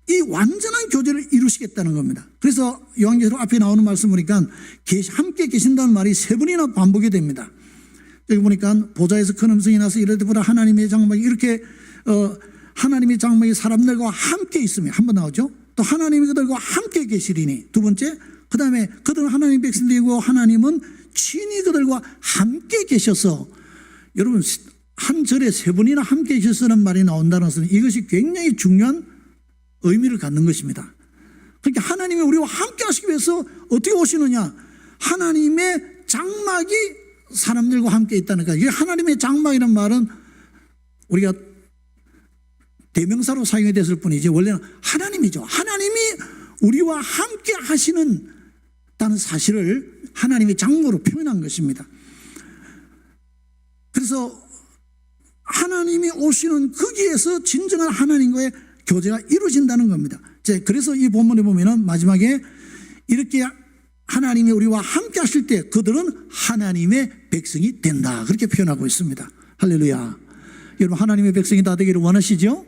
이 완전한 교제를 이루시겠다는 겁니다. 그래서 요한계시록 앞에 나오는 말씀 보니까 함께 계신다는 말이 3번이나 반복이 됩니다. 여기 보니까 보좌에서 큰 음성이 나서 이르되 보라 하나님의 장막이 이렇게 하나님의 장막이 사람들과 함께 있으며 한번 나오죠. 또 하나님이 그들과 함께 계시리니 두 번째, 그 다음에 그들은 하나님의 백성들이고 하나님은 친히 그들과 함께 계셔서, 여러분 한 절에 3번이나 함께 계셔서는 말이 나온다는 것은 이것이 굉장히 중요한 의미를 갖는 것입니다. 그러니까 하나님이 우리와 함께 하시기 위해서 어떻게 오시느냐, 하나님의 장막이 사람들과 함께 있다는 거예요. 하나님의 장막이라는 말은 우리가 대명사로 사용이 됐을 뿐이지 원래는 하나님이죠. 하나님이 우리와 함께 하시는 다는 사실을 하나님의 장막으로 표현한 것입니다. 그래서 하나님이 오시는 거기에서 진정한 하나님과의 교제가 이루어진다는 겁니다. 그래서 이 본문에 보면은 마지막에 이렇게 하나님이 우리와 함께 하실 때 그들은 하나님의 백성이 된다, 그렇게 표현하고 있습니다. 할렐루야. 여러분, 하나님의 백성이 다 되기를 원하시죠?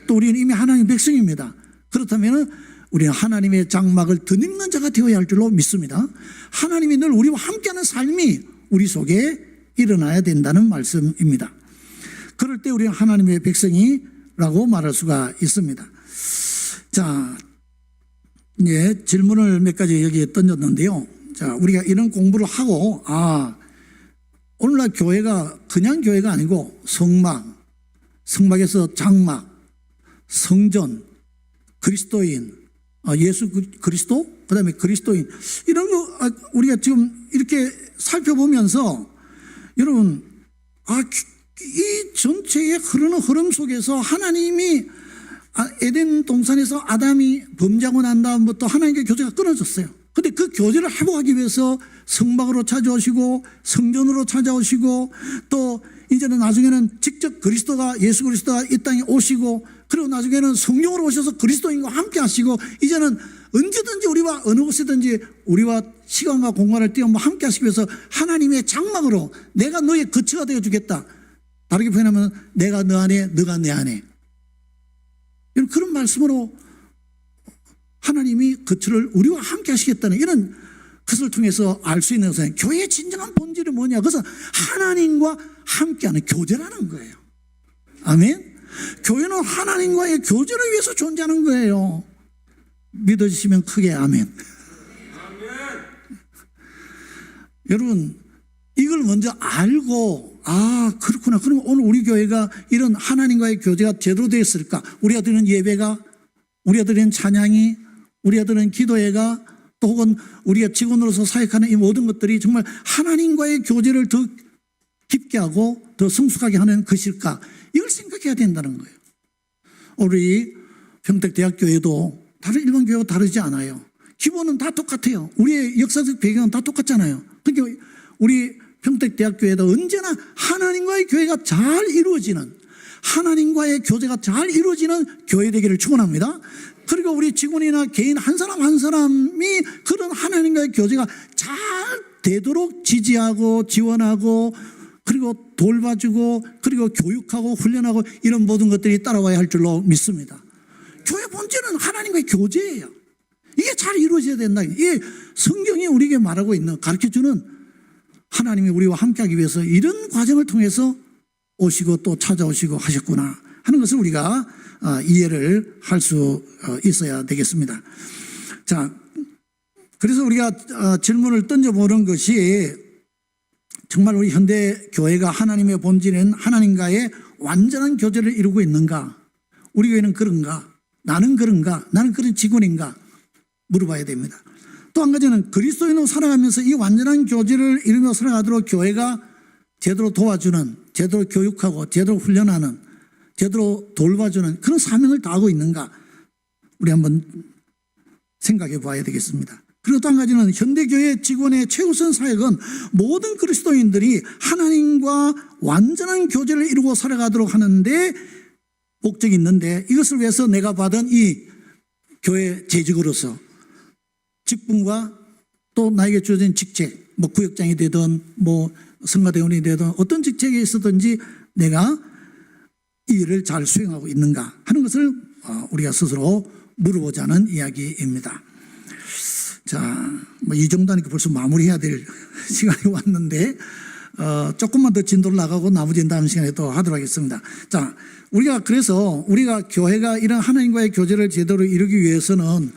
또 우리는 이미 하나님의 백성입니다. 그렇다면 우리는 하나님의 장막을 덧입는 자가 되어야 할 줄로 믿습니다. 하나님이 늘 우리와 함께하는 삶이 우리 속에 일어나야 된다는 말씀입니다. 그럴 때 우리는 하나님의 백성이라고 말할 수가 있습니다. 자, 이제 질문을 몇 가지 여기에 던졌는데요. 자, 우리가 이런 공부를 하고, 오늘날 교회가 그냥 교회가 아니고 성막, 성막에서 장막, 성전, 그리스도인, 예수 그리스도, 그 다음에 그리스도인, 이런 거 우리가 지금 이렇게 살펴보면서 여러분, 이 전체의 흐르는 흐름 속에서 하나님이 에덴 동산에서 아담이 범죄하고 난 다음부터 하나님과 교제가 끊어졌어요. 근데 그 교제를 회복하기 위해서 성막으로 찾아오시고 성전으로 찾아오시고, 또 이제는 나중에는 직접 예수 그리스도가 이 땅에 오시고, 그리고 나중에는 성령으로 오셔서 그리스도인과 함께 하시고, 이제는 언제든지 우리와 어느 곳이든지 우리와 시간과 공간을 뛰어넘어 함께 하시기 위해서 하나님의 장막으로 내가 너의 거처가 되어 주겠다. 다르게 표현하면 내가 너 안에, 너가 내 안에. 그런 말씀으로 하나님이 거처를 우리와 함께 하시겠다는 이런 것을 통해서 알 수 있는 것은 교회의 진정한 본질이 뭐냐, 그것은 하나님과 함께하는 교제라는 거예요. 아멘. 교회는 하나님과의 교제를 위해서 존재하는 거예요. 믿어주시면 크게 아멘. 여러분, 이걸 먼저 알고, 그렇구나, 그럼 오늘 우리 교회가 이런 하나님과의 교제가 제대로 되어 있을까? 우리가 드리는 예배가, 우리가 드리는 찬양이, 우리가 드리는 기도회가, 또 혹은 우리가 직원으로서 사역하는 이 모든 것들이 정말 하나님과의 교제를 더 깊게 하고 더 성숙하게 하는 것일까? 이걸 생각해야 된다는 거예요. 우리 평택대학교에도 다른 일반 교회와 다르지 않아요. 기본은 다 똑같아요. 우리의 역사적 배경은 다 똑같잖아요. 그러니까 우리 평택대학교에도 언제나 하나님과의 교회가 잘 이루어지는, 하나님과의 교제가 잘 이루어지는 교회 되기를 축원합니다. 그리고 우리 직원이나 개인 한 사람 한 사람이 그런 하나님과의 교제가 잘 되도록 지지하고 지원하고, 그리고 돌봐주고, 그리고 교육하고 훈련하고, 이런 모든 것들이 따라와야 할 줄로 믿습니다. 교회 본질은 하나님과의 교제예요. 이게 잘 이루어져야 된다. 이게 성경이 우리에게 말하고 있는, 가르쳐주는, 하나님이 우리와 함께하기 위해서 이런 과정을 통해서 오시고 또 찾아오시고 하셨구나 하는 것을 우리가 이해를 할 수 있어야 되겠습니다. 자, 그래서 우리가 질문을 던져보는 것이 정말 우리 현대 교회가 하나님의 본질인 하나님과의 완전한 교제를 이루고 있는가? 우리 교회는 그런가? 나는 그런가? 나는 그런 직원인가? 물어봐야 됩니다. 또 한 가지는 그리스도인으로 살아가면서 이 완전한 교제를 이루며 살아가도록 교회가 제대로 도와주는, 제대로 교육하고 제대로 훈련하는, 제대로 돌봐주는 그런 사명을 다하고 있는가? 우리 한번 생각해 봐야 되겠습니다. 그리고 또 한 가지는 현대교회 직원의 최우선 사역은 모든 그리스도인들이 하나님과 완전한 교제를 이루고 살아가도록 하는데 목적이 있는데, 이것을 위해서 내가 받은 이 교회 재직으로서 직분과 또 나에게 주어진 직책, 뭐 구역장이 되든 뭐 성가대원이 되든 어떤 직책에 있었든지 내가 이 일을 잘 수행하고 있는가 하는 것을 우리가 스스로 물어보자는 이야기입니다. 자, 뭐 이 정도 하니까 벌써 마무리해야 될 시간이 왔는데 조금만 더 진도를 나가고 나머지는 다음 시간에 또 하도록 하겠습니다. 자, 그래서 우리가 교회가 이런 하나님과의 교제를 제대로 이루기 위해서는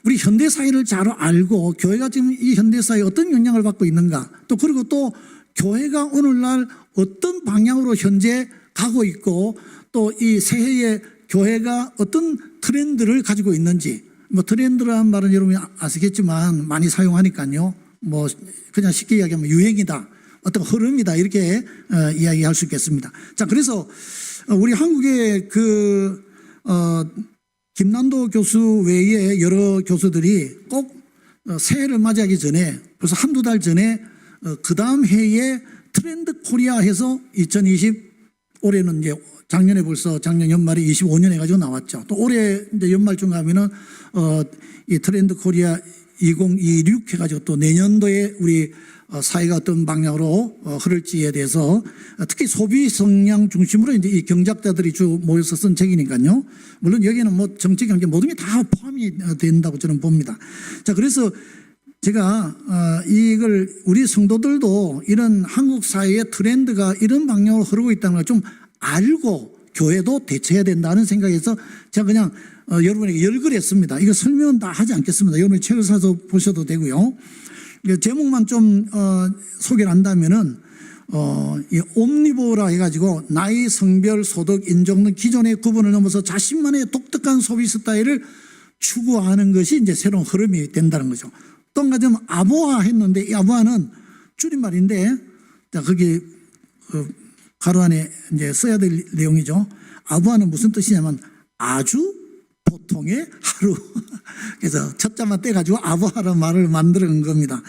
우리 현대사회를 잘 알고 교회가 지금 이 현대사회에 어떤 영향을 받고 있는가, 또 그리고 또 교회가 오늘날 어떤 방향으로 현재 가고 있고 또 이 새해에 교회가 어떤 트렌드를 가지고 있는지, 뭐 트렌드라는 말은 여러분이 아시겠지만 많이 사용하니까요. 뭐 그냥 쉽게 이야기하면 유행이다, 어떤 흐름이다 이렇게 이야기할 수 있겠습니다. 자, 그래서 우리 한국의 김난도 교수 외에 여러 교수들이 꼭 새해를 맞이하기 전에 벌써 한두 달 전에 그 다음 해에 트렌드 코리아 해서 2020 올해는 이제 작년 연말에 25년 해가지고 나왔죠. 또 올해 이제 연말쯤 가면은 이 트렌드 코리아 2026 해가지고 또 내년도에 우리 사회가 어떤 방향으로 흐를지에 대해서 특히 소비 성향 중심으로 이제 이 경제학자들이 주 모여서 쓴 책이니까요. 물론 여기는 뭐 정치, 경제 모든 게 다 포함이 된다고 저는 봅니다. 자, 그래서 제가 이걸 우리 성도들도 이런 한국 사회의 트렌드가 이런 방향으로 흐르고 있다는 걸 좀 알고 교회도 대처해야 된다는 생각에서 제가 그냥 여러분에게 열거했습니다. 이거 설명은 다 하지 않겠습니다. 여러분이 책을 사서 보셔도 되고요. 제목만 좀 소개를 한다면은 이 옴니보라 해가지고 나이, 성별, 소득, 인종 등 기존의 구분을 넘어서 자신만의 독특한 소비 스타일을 추구하는 것이 이제 새로운 흐름이 된다는 거죠. 또 한 가지는 아보아 했는데, 이 아보아는 줄임말인데, 자, 거기 가로 안에 이제 써야 될 내용이죠. 아보아는 무슨 뜻이냐면 아주 보통의 하루. 그래서 첫 자만 떼가지고 아보아라는 말을 만드는 겁니다.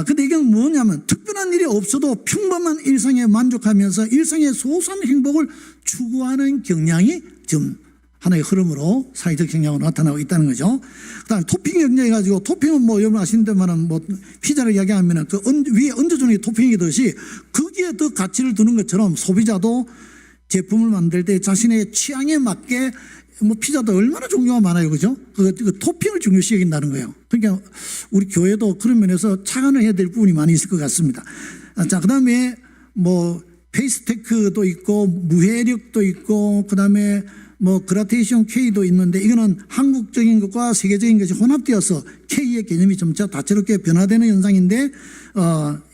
근데 이게 뭐냐면 특별한 일이 없어도 평범한 일상에 만족하면서 일상의 소소한 행복을 추구하는 경향이 좀 하나의 흐름으로 사회적 경향으로 나타나고 있다는 거죠. 그 다음에 토핑 경쟁해가지고, 토핑은 뭐 여러분 아시는 데만은 뭐 피자를 이야기하면은 그 위에 얹어주는 게 토핑이듯이 거기에 더 가치를 두는 것처럼 소비자도 제품을 만들 때 자신의 취향에 맞게 뭐 피자도 얼마나 종류가 많아요. 그죠? 그 토핑을 중요시 여긴다는 거예요. 그러니까 우리 교회도 그런 면에서 착안을 해야 될 부분이 많이 있을 것 같습니다. 자, 그 다음에 뭐 페이스테크도 있고 무해력도 있고 그 다음에 뭐 그라데이션 K도 있는데, 이거는 한국적인 것과 세계적인 것이 혼합되어서 K의 개념이 점차 다채롭게 변화되는 현상인데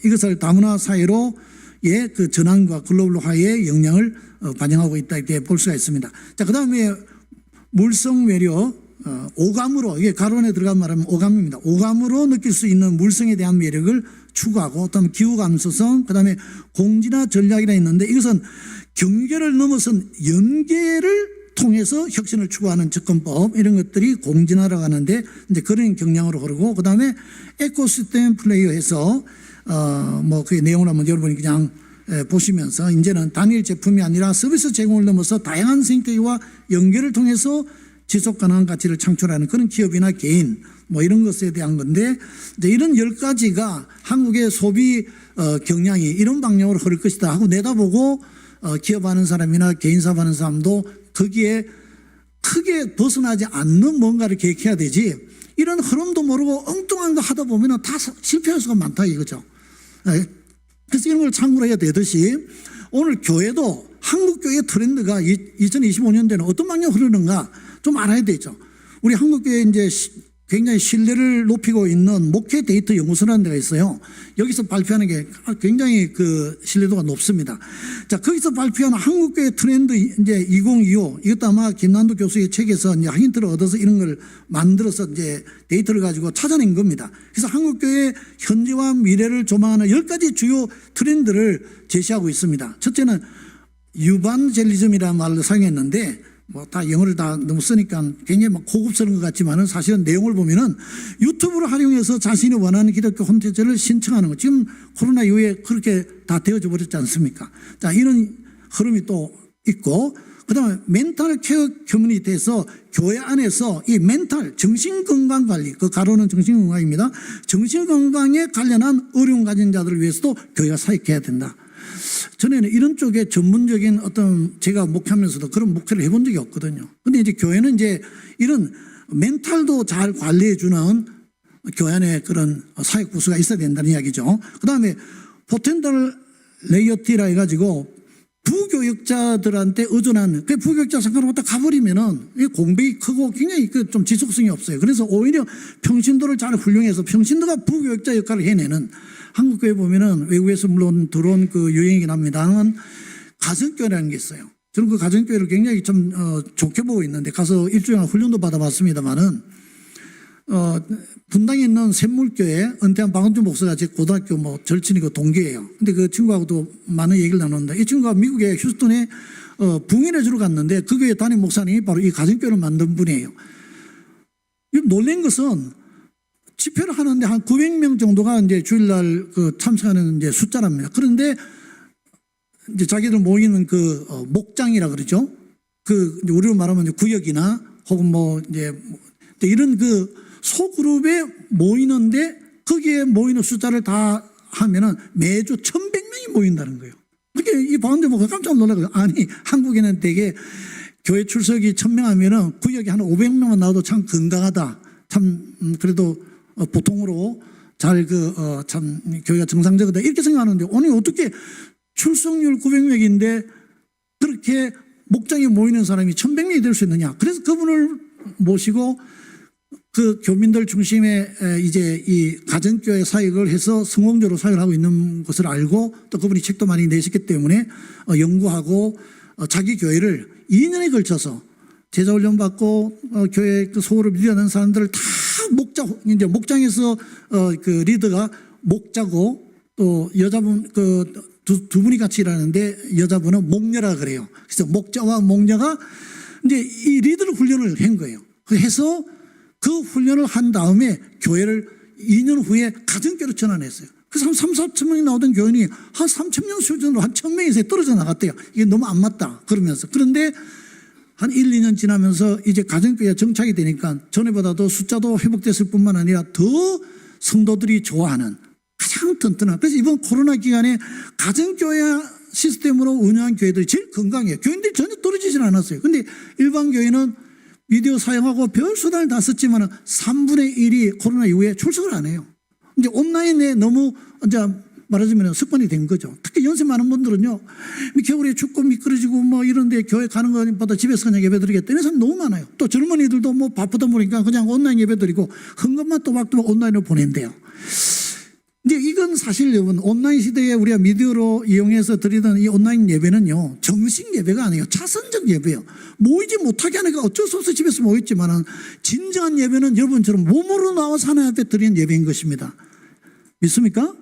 이것을 다문화 사회로의 그 전환과 글로벌화의 영향을 반영하고 있다 이렇게 볼 수가 있습니다. 자, 그 다음에 물성 매력, 오감으로, 이게 가론에 들어간 말하면 오감입니다. 오감으로 느낄 수 있는 물성에 대한 매력을 추구하고, 또 기후 감수성, 그 다음에 공진화 전략이라 있는데, 이것은 경계를 넘어선 연계를 통해서 혁신을 추구하는 접근법, 이런 것들이 공진화라고 하는데 이제 그런 경향으로 흐르고, 그 다음에 에코시스템 플레이어에서 뭐 그 내용을 한번 여러분이 그냥 보시면서, 이제는 단일 제품이 아니라 서비스 제공을 넘어서 다양한 생태계와 연결을 통해서 지속 가능한 가치를 창출하는 그런 기업이나 개인 뭐 이런 것에 대한 건데, 이제 이런 10가지가 한국의 소비 경향이 이런 방향으로 흐를 것이다 하고 내다보고 기업하는 사람이나 개인 사업하는 사람도 거기에 크게 벗어나지 않는 뭔가를 계획해야 되지, 이런 흐름도 모르고 엉뚱한 거 하다 보면 다 실패할 수가 많다 이거죠. 그래서 이런 걸 참고로 해야 되듯이 오늘 교회도 한국 교회의 트렌드가 2025년대는 어떤 방향으로 흐르는가 좀 알아야 되죠. 우리 한국 교회 이제 굉장히 신뢰를 높이고 있는 목회 데이터 연구소라는 데가 있어요. 여기서 발표하는 게 굉장히 그 신뢰도가 높습니다. 자, 거기서 발표한 한국교회 트렌드 이제 2025 이것도 아마 김난도 교수의 책에서 이제 힌트를 얻어서 이런 걸 만들어서 이제 데이터를 가지고 찾아낸 겁니다. 그래서 한국교회 현재와 미래를 조망하는 10가지 주요 트렌드를 제시하고 있습니다. 첫째는 유반젤리즘이라는 말을 사용했는데 뭐 다 영어를 다 너무 쓰니까 굉장히 막 고급스러운 것 같지만은 사실은 내용을 보면은 유튜브를 활용해서 자신이 원하는 기독교 콘텐츠를 신청하는 거. 지금 코로나 이후에 그렇게 다 되어져 버렸지 않습니까? 자, 이런 흐름이 또 있고, 그 다음에 멘탈 케어 커뮤니티에서 교회 안에서 이 멘탈, 정신건강 관리, 그 가로는 정신건강입니다. 정신건강에 관련한 어려움 가진 자들을 위해서도 교회가 사역해야 된다. 전에는 이런 쪽에 전문적인 어떤 제가 목회하면서도 그런 목회를 해본 적이 없거든요. 근데 이제 교회는 이제 이런 멘탈도 잘 관리해주는 교회 안에 그런 사역 부서가 있어야 된다는 이야기죠. 그 다음에 포텐셜 레이어티라 해가지고 부교역자들한테 의존한, 그 부교역자 상관없다 가버리면은 공백이 크고 굉장히 좀 지속성이 없어요. 그래서 오히려 평신도를 잘 훌륭해서 평신도가 부교역자 역할을 해내는, 한국교회 보면은 외국에서 물론 들어온 그 유행이긴 합니다만 가정교회라는 게 있어요. 저는 그 가정교회를 굉장히 좀 좋게 보고 있는데 가서 일주일간 훈련도 받아봤습니다만은 분당에 있는 샘물교회 은퇴한 박은주 목사가 제 고등학교 뭐 절친이고 동기예요. 근데 그 친구하고도 많은 얘기를 나눴는데 이 친구가 미국의 휴스턴에 붕인해 주러 갔는데 그 교회 담임 목사님이 바로 이 가정교회를 만든 분이에요. 놀란 것은 집회를 하는데 한 900명 정도가 이제 주일날 그 참석하는 이제 숫자랍니다. 그런데 이제 자기들 모이는 그 목장이라 그러죠. 그 우리로 말하면 이제 구역이나 혹은 뭐 이제 이런 그 소그룹에 모이는데 거기에 모이는 숫자를 다 하면은 매주 1,100명이 모인다는 거예요. 그게 이 박원재 목사가 깜짝 놀라고요. 아니 한국에는 되게 교회 출석이 1,000명 하면은 구역에 한 500명만 나와도 참 건강하다. 참 그래도 보통으로 잘 참 교회가 정상적이다 이렇게 생각하는데 아니 어떻게 출석률 900명인데 그렇게 목장에 모이는 사람이 1,100명이 될 수 있느냐. 그래서 그분을 모시고 그 교민들 중심의 이제 이 가정교회 사역을 해서 성공적으로 사역을 하고 있는 것을 알고 또 그분이 책도 많이 내셨기 때문에 연구하고 자기 교회를 2년에 걸쳐서 제자훈련 받고 교회 그 소홀을 밀려는 사람들을 다 이제 목장에서 그 리더가 목자고 또 여자분 두 분이 같이 일하는데 여자분은 목녀라 그래요. 그래서 목자와 목녀가 이제 이 리더를 훈련을 한 거예요. 해서 그 훈련을 한 다음에 교회를 2년 후에 가정교회로 전환했어요. 그래서 한 3, 4천 명이 나오던 교인이 한 3천 명 수준으로 한 1,000명 이상이 떨어져 나갔대요. 이게 너무 안 맞다 그러면서. 그런데 한 1, 2년 지나면서 이제 가정교회가 정착이 되니까 전에보다도 숫자도 회복됐을 뿐만 아니라 더 성도들이 좋아하는 가장 튼튼한. 그래서 이번 코로나 기간에 가정교회 시스템으로 운영한 교회들이 제일 건강해요. 교인들이 전혀 떨어지질 않았어요. 근데 일반 교회는 비디오 사용하고 별 수단을 다 썼지만 3분의 1이 코로나 이후에 출석을 안 해요. 이제 온라인에 너무 이제 말하자면 습관이 된 거죠. 특히 연세 많은 분들은요, 겨울에 춥고 미끄러지고 뭐 이런데 교회 가는 것보다 집에서 그냥 예배 드리겠다 이런 사람 너무 많아요. 또 젊은이들도 뭐 바쁘다 보니까 그냥 온라인 예배 드리고 헌금만 또박또박 온라인으로 보낸대요. 이제 이건 사실 여러분 온라인 시대에 우리가 미디어로 이용해서 드리던 이 온라인 예배는요, 정식 예배가 아니에요. 차선적 예배예요. 모이지 못하게 하니까 어쩔 수 없어 집에서 모였지만은 진정한 예배는 여러분처럼 몸으로 나와서 하나님 앞에 드리는 예배인 것입니다. 믿습니까?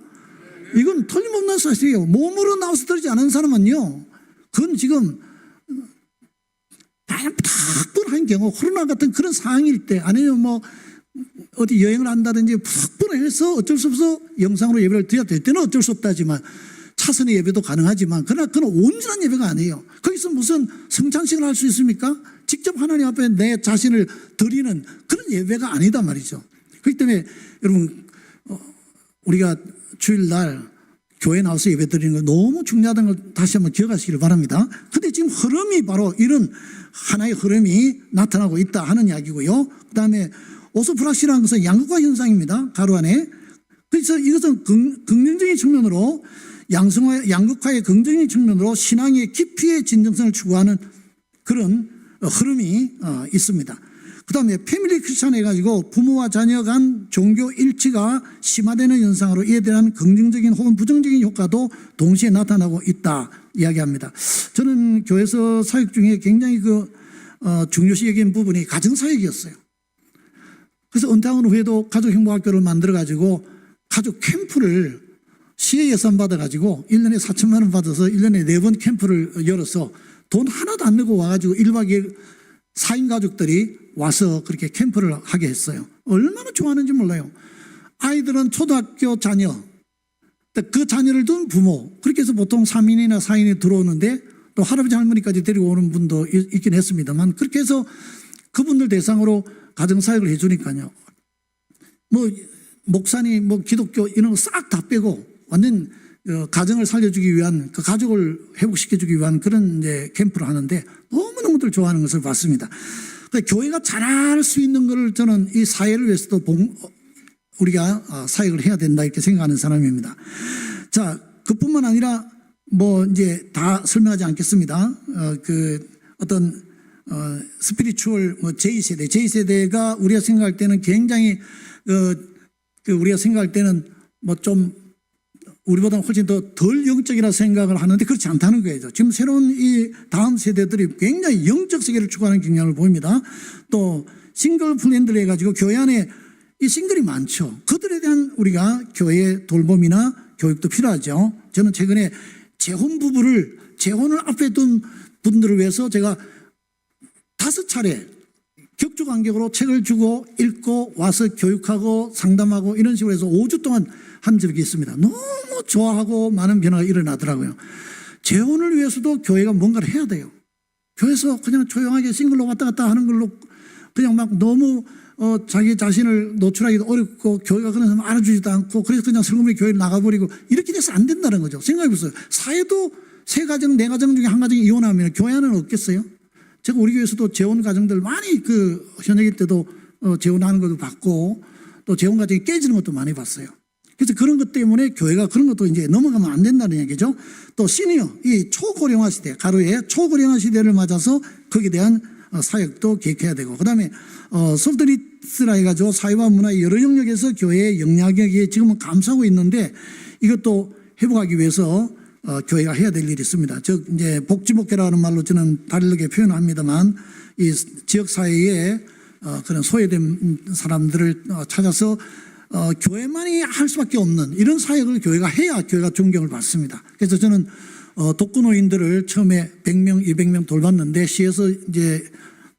이건 틀림없는 사실이에요. 몸으로 나와서 드리지 않은 사람은요, 그건 지금 바쁜 경우, 코로나 같은 그런 상황일 때, 아니면 뭐 어디 여행을 한다든지 바쁘해서 어쩔 수 없어 영상으로 예배를 드려야 될 때는 어쩔 수 없다지만 차선의 예배도 가능하지만 그러나 그건 온전한 예배가 아니에요. 거기서 무슨 성찬식을 할 수 있습니까? 직접 하나님 앞에 내 자신을 드리는 그런 예배가 아니다 말이죠. 그렇기 때문에 여러분 우리가 주일날 교회 나와서 예배 드리는 거 너무 중요하다는 걸 다시 한번 기억하시기를 바랍니다. 근데 지금 흐름이 바로 이런 하나의 흐름이 나타나고 있다 하는 이야기고요. 그 다음에 오스프락시라는 것은 양극화 현상입니다. 가로 안에. 그래서 이것은 긍정적인 측면으로 양극화의 긍정적인 측면으로 신앙의 깊이의 진정성을 추구하는 그런 흐름이 있습니다. 그다음에 패밀리 크리스천 해가지고 부모와 자녀 간 종교 일치가 심화되는 현상으로 이에 대한 긍정적인 혹은 부정적인 효과도 동시에 나타나고 있다 이야기합니다. 저는 교회에서 사역 중에 굉장히 중요시 여긴 부분이 가정사역이었어요. 그래서 은퇴한 후에도 가족행복학교를 만들어가지고 가족 캠프를 시의 예산 받아가지고 1년에 4천만 원 받아서 1년에 4번 캠프를 열어서 돈 하나도 안 내고 와가지고 1박 2일 4인 가족들이 와서 그렇게 캠프를 하게 했어요. 얼마나 좋아하는지 몰라요. 아이들은 초등학교 자녀, 그 자녀를 둔 부모, 그렇게 해서 보통 3인이나 4인이 들어오는데 또 할아버지 할머니까지 데리고 오는 분도 있긴 했습니다만 그렇게 해서 그분들 대상으로 가정사역을 해주니까요. 목사님, 기독교 이런 거 싹 다 빼고 완전 가정을 살려주기 위한 그 가족을 회복시켜주기 위한 그런 이제 캠프를 하는데 너무너무들 좋아하는 것을 봤습니다. 그러니까 교회가 잘할 수 있는 것을 저는 이 사회를 위해서도 우리가 사역을 해야 된다 이렇게 생각하는 사람입니다. 자, 그뿐만 아니라 이제 다 설명하지 않겠습니다. 스피리추얼 J세대가 우리가 생각할 때는 굉장히 우리가 생각할 때는 좀 우리보다 훨씬 더 덜 영적이라 생각을 하는데 그렇지 않다는 거예요. 지금 새로운 이 다음 세대들이 굉장히 영적 세계를 추구하는 경향을 보입니다. 또 싱글 플랜들 해가지고 교회 안에 이 싱글이 많죠. 그들에 대한 우리가 교회의 돌봄이나 교육도 필요하죠. 저는 최근에 재혼을 앞에 둔 분들을 위해서 제가 5차례 격주간격으로 책을 주고 읽고 와서 교육하고 상담하고 이런 식으로 해서 5주 동안 한 적이 있습니다. 너무 좋아하고 많은 변화가 일어나더라고요. 재혼을 위해서도 교회가 뭔가를 해야 돼요. 교회에서 그냥 조용하게 싱글로 왔다 갔다 하는 걸로 그냥 막 너무 자기 자신을 노출하기도 어렵고 교회가 그런 사람 알아주지도 않고 그래서 그냥 슬그머니 교회를 나가버리고 이렇게 돼서 안 된다는 거죠. 생각해보세요. 사회도 3가정, 4가정 중에 한 가정이 이혼하면 교회 안에는 없겠어요? 제가 우리 교회에서도 재혼 가정들 많이 현역일 때도 재혼하는 것도 봤고 또 재혼 가정이 깨지는 것도 많이 봤어요. 그래서 그런 것 때문에 교회가 그런 것도 이제 넘어가면 안 된다는 얘기죠. 또 시니어, 이 초고령화 시대, 가로에 초고령화 시대를 맞아서 거기에 대한 사역도 계획해야 되고 그 다음에 소프트리스라 해가지고 사회와 문화의 여러 영역에서 교회의 영향력이 지금은 감소하고 있는데 이것도 회복하기 위해서 교회가 해야 될 일이 있습니다. 즉 이제 복지목회라는 말로 저는 다르게 표현합니다만 이 지역 사회에 그런 소외된 사람들을 찾아서 교회만이 할 수밖에 없는 이런 사역을 교회가 해야 교회가 존경을 받습니다. 그래서 저는 독거노인들을 처음에 100명, 200명 돌봤는데 시에서 이제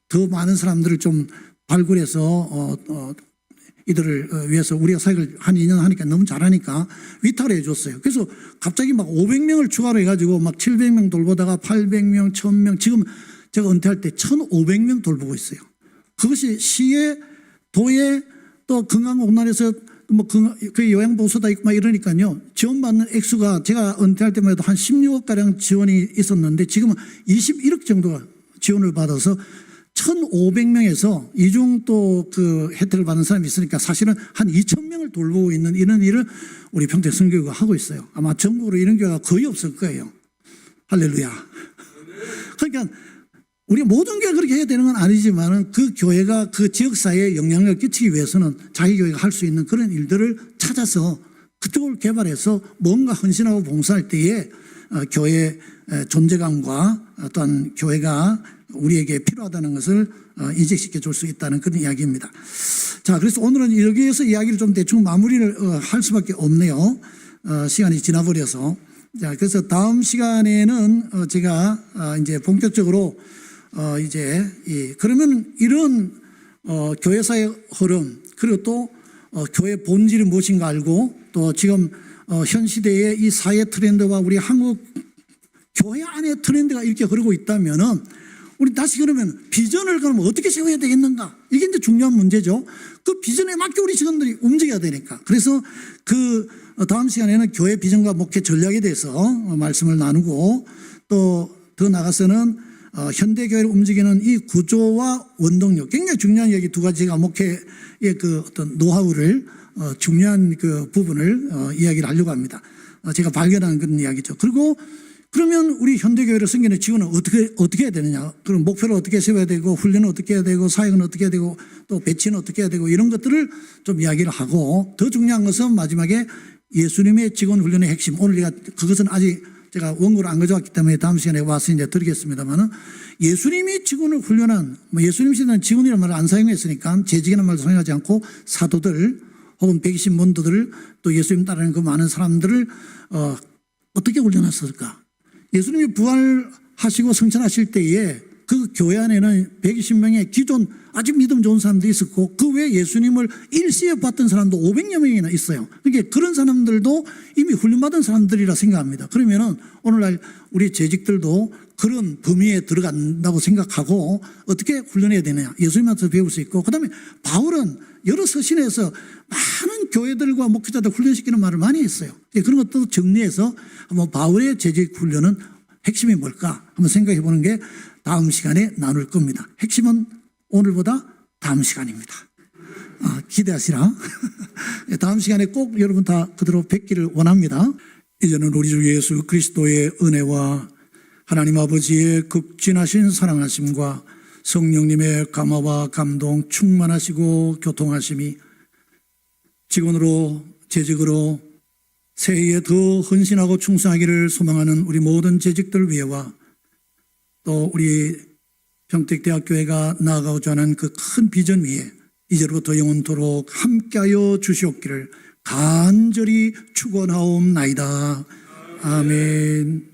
더 많은 사람들을 좀 발굴해서 이들을 위해서 우리가 사역을 한 2년 하니까 너무 잘하니까 위탁을 해줬어요. 그래서 갑자기 막 500명을 추가로 해가지고 막 700명 돌보다가 800명, 1000명 지금 제가 은퇴할 때 1500명 돌보고 있어요. 그것이 시에, 도에 또 건강공단에서 그 요양보호소다 있고 막 이러니까요. 지원받는 액수가 제가 은퇴할 때만 해도 한 16억가량 지원이 있었는데 지금은 21억 정도가 지원을 받아서 1,500명에서 이중 또 혜택을 받는 사람이 있으니까 사실은 한 2,000명을 돌보고 있는 이런 일을 우리 평택 선교회가 하고 있어요. 아마 전국으로 이런 교회가 거의 없을 거예요. 할렐루야. 그러니까 우리 모든 교회가 그렇게 해야 되는 건 아니지만 그 교회가 그 지역사회에 영향력을 끼치기 위해서는 자기 교회가 할 수 있는 그런 일들을 찾아서 그쪽을 개발해서 뭔가 헌신하고 봉사할 때에 교회의 존재감과 또한 교회가 우리에게 필요하다는 것을 인식시켜 줄 수 있다는 그런 이야기입니다. 자, 그래서 오늘은 여기에서 이야기를 좀 대충 마무리를 할 수밖에 없네요. 시간이 지나버려서. 자, 그래서 다음 시간에는 제가 이제 본격적으로 그러면 이런 교회사의 흐름 그리고 또 교회 본질이 무엇인가 알고 또 지금 현 시대의 이 사회 트렌드와 우리 한국 교회 안에 트렌드가 이렇게 흐르고 있다면은 우리 다시 그러면 비전을 그럼 어떻게 세워야 되겠는가? 이게 이제 중요한 문제죠. 그 비전에 맞게 우리 직원들이 움직여야 되니까. 그래서 그 다음 시간에는 교회 비전과 목회 전략에 대해서 말씀을 나누고 또 더 나가서는 현대교회를 움직이는 이 구조와 원동력 굉장히 중요한 얘기 2가지가 목회의 어떤 노하우를 중요한 부분을 이야기를 하려고 합니다. 제가 발견한 그런 이야기죠. 그리고 그러면 우리 현대교회를 섬기는 직원은 어떻게 해야 되느냐? 그럼 목표를 어떻게 세워야 되고, 훈련은 어떻게 해야 되고, 사역은 어떻게 해야 되고, 또 배치는 어떻게 해야 되고, 이런 것들을 좀 이야기를 하고, 더 중요한 것은 마지막에 예수님의 직원 훈련의 핵심. 오늘 그것은 아직 제가 원고를 안 가져왔기 때문에 다음 시간에 와서 이제 드리겠습니다만은, 예수님이 직원을 훈련한, 예수님 시대는 직원이라는 말을 안 사용했으니까 재직이라는 말도 사용하지 않고 사도들 혹은 120 門徒들 또 예수님 따르는 그 많은 사람들을 어떻게 훈련했을까? 예수님이 부활하시고 성천하실 때에 그 교회 안에는 120명의 기존 아주 믿음 좋은 사람들이 있었고, 그 외에 예수님을 일시에 봤던 사람도 500여 명이나 있어요. 그러니까 그런 사람들도 이미 훈련받은 사람들이라 생각합니다. 그러면은 오늘날 우리 재직들도 그런 범위에 들어간다고 생각하고 어떻게 훈련해야 되느냐, 예수님한테 배울 수 있고, 그 다음에 바울은 여러 서신에서 많은 교회들과 목회자들 훈련시키는 말을 많이 했어요. 그런 것도 정리해서 한번 바울의 재직 훈련은 핵심이 뭘까 한번 생각해 보는 게 다음 시간에 나눌 겁니다. 핵심은 오늘보다 다음 시간입니다. 기대하시라. 다음 시간에 꼭 여러분 다 그대로 뵙기를 원합니다. 이제는 우리 주 예수 그리스도의 은혜와 하나님 아버지의 극진하신 사랑하심과 성령님의 감화와 감동 충만하시고 교통하심이 직원으로 재직으로 새해에 더 헌신하고 충성하기를 소망하는 우리 모든 재직들 위해와 또 우리 평택대학교회가 나아가고자 하는 그 큰 비전 위에 이제로부터 영원토록 함께하여 주시옵기를 간절히 축원하옵나이다. 아멘.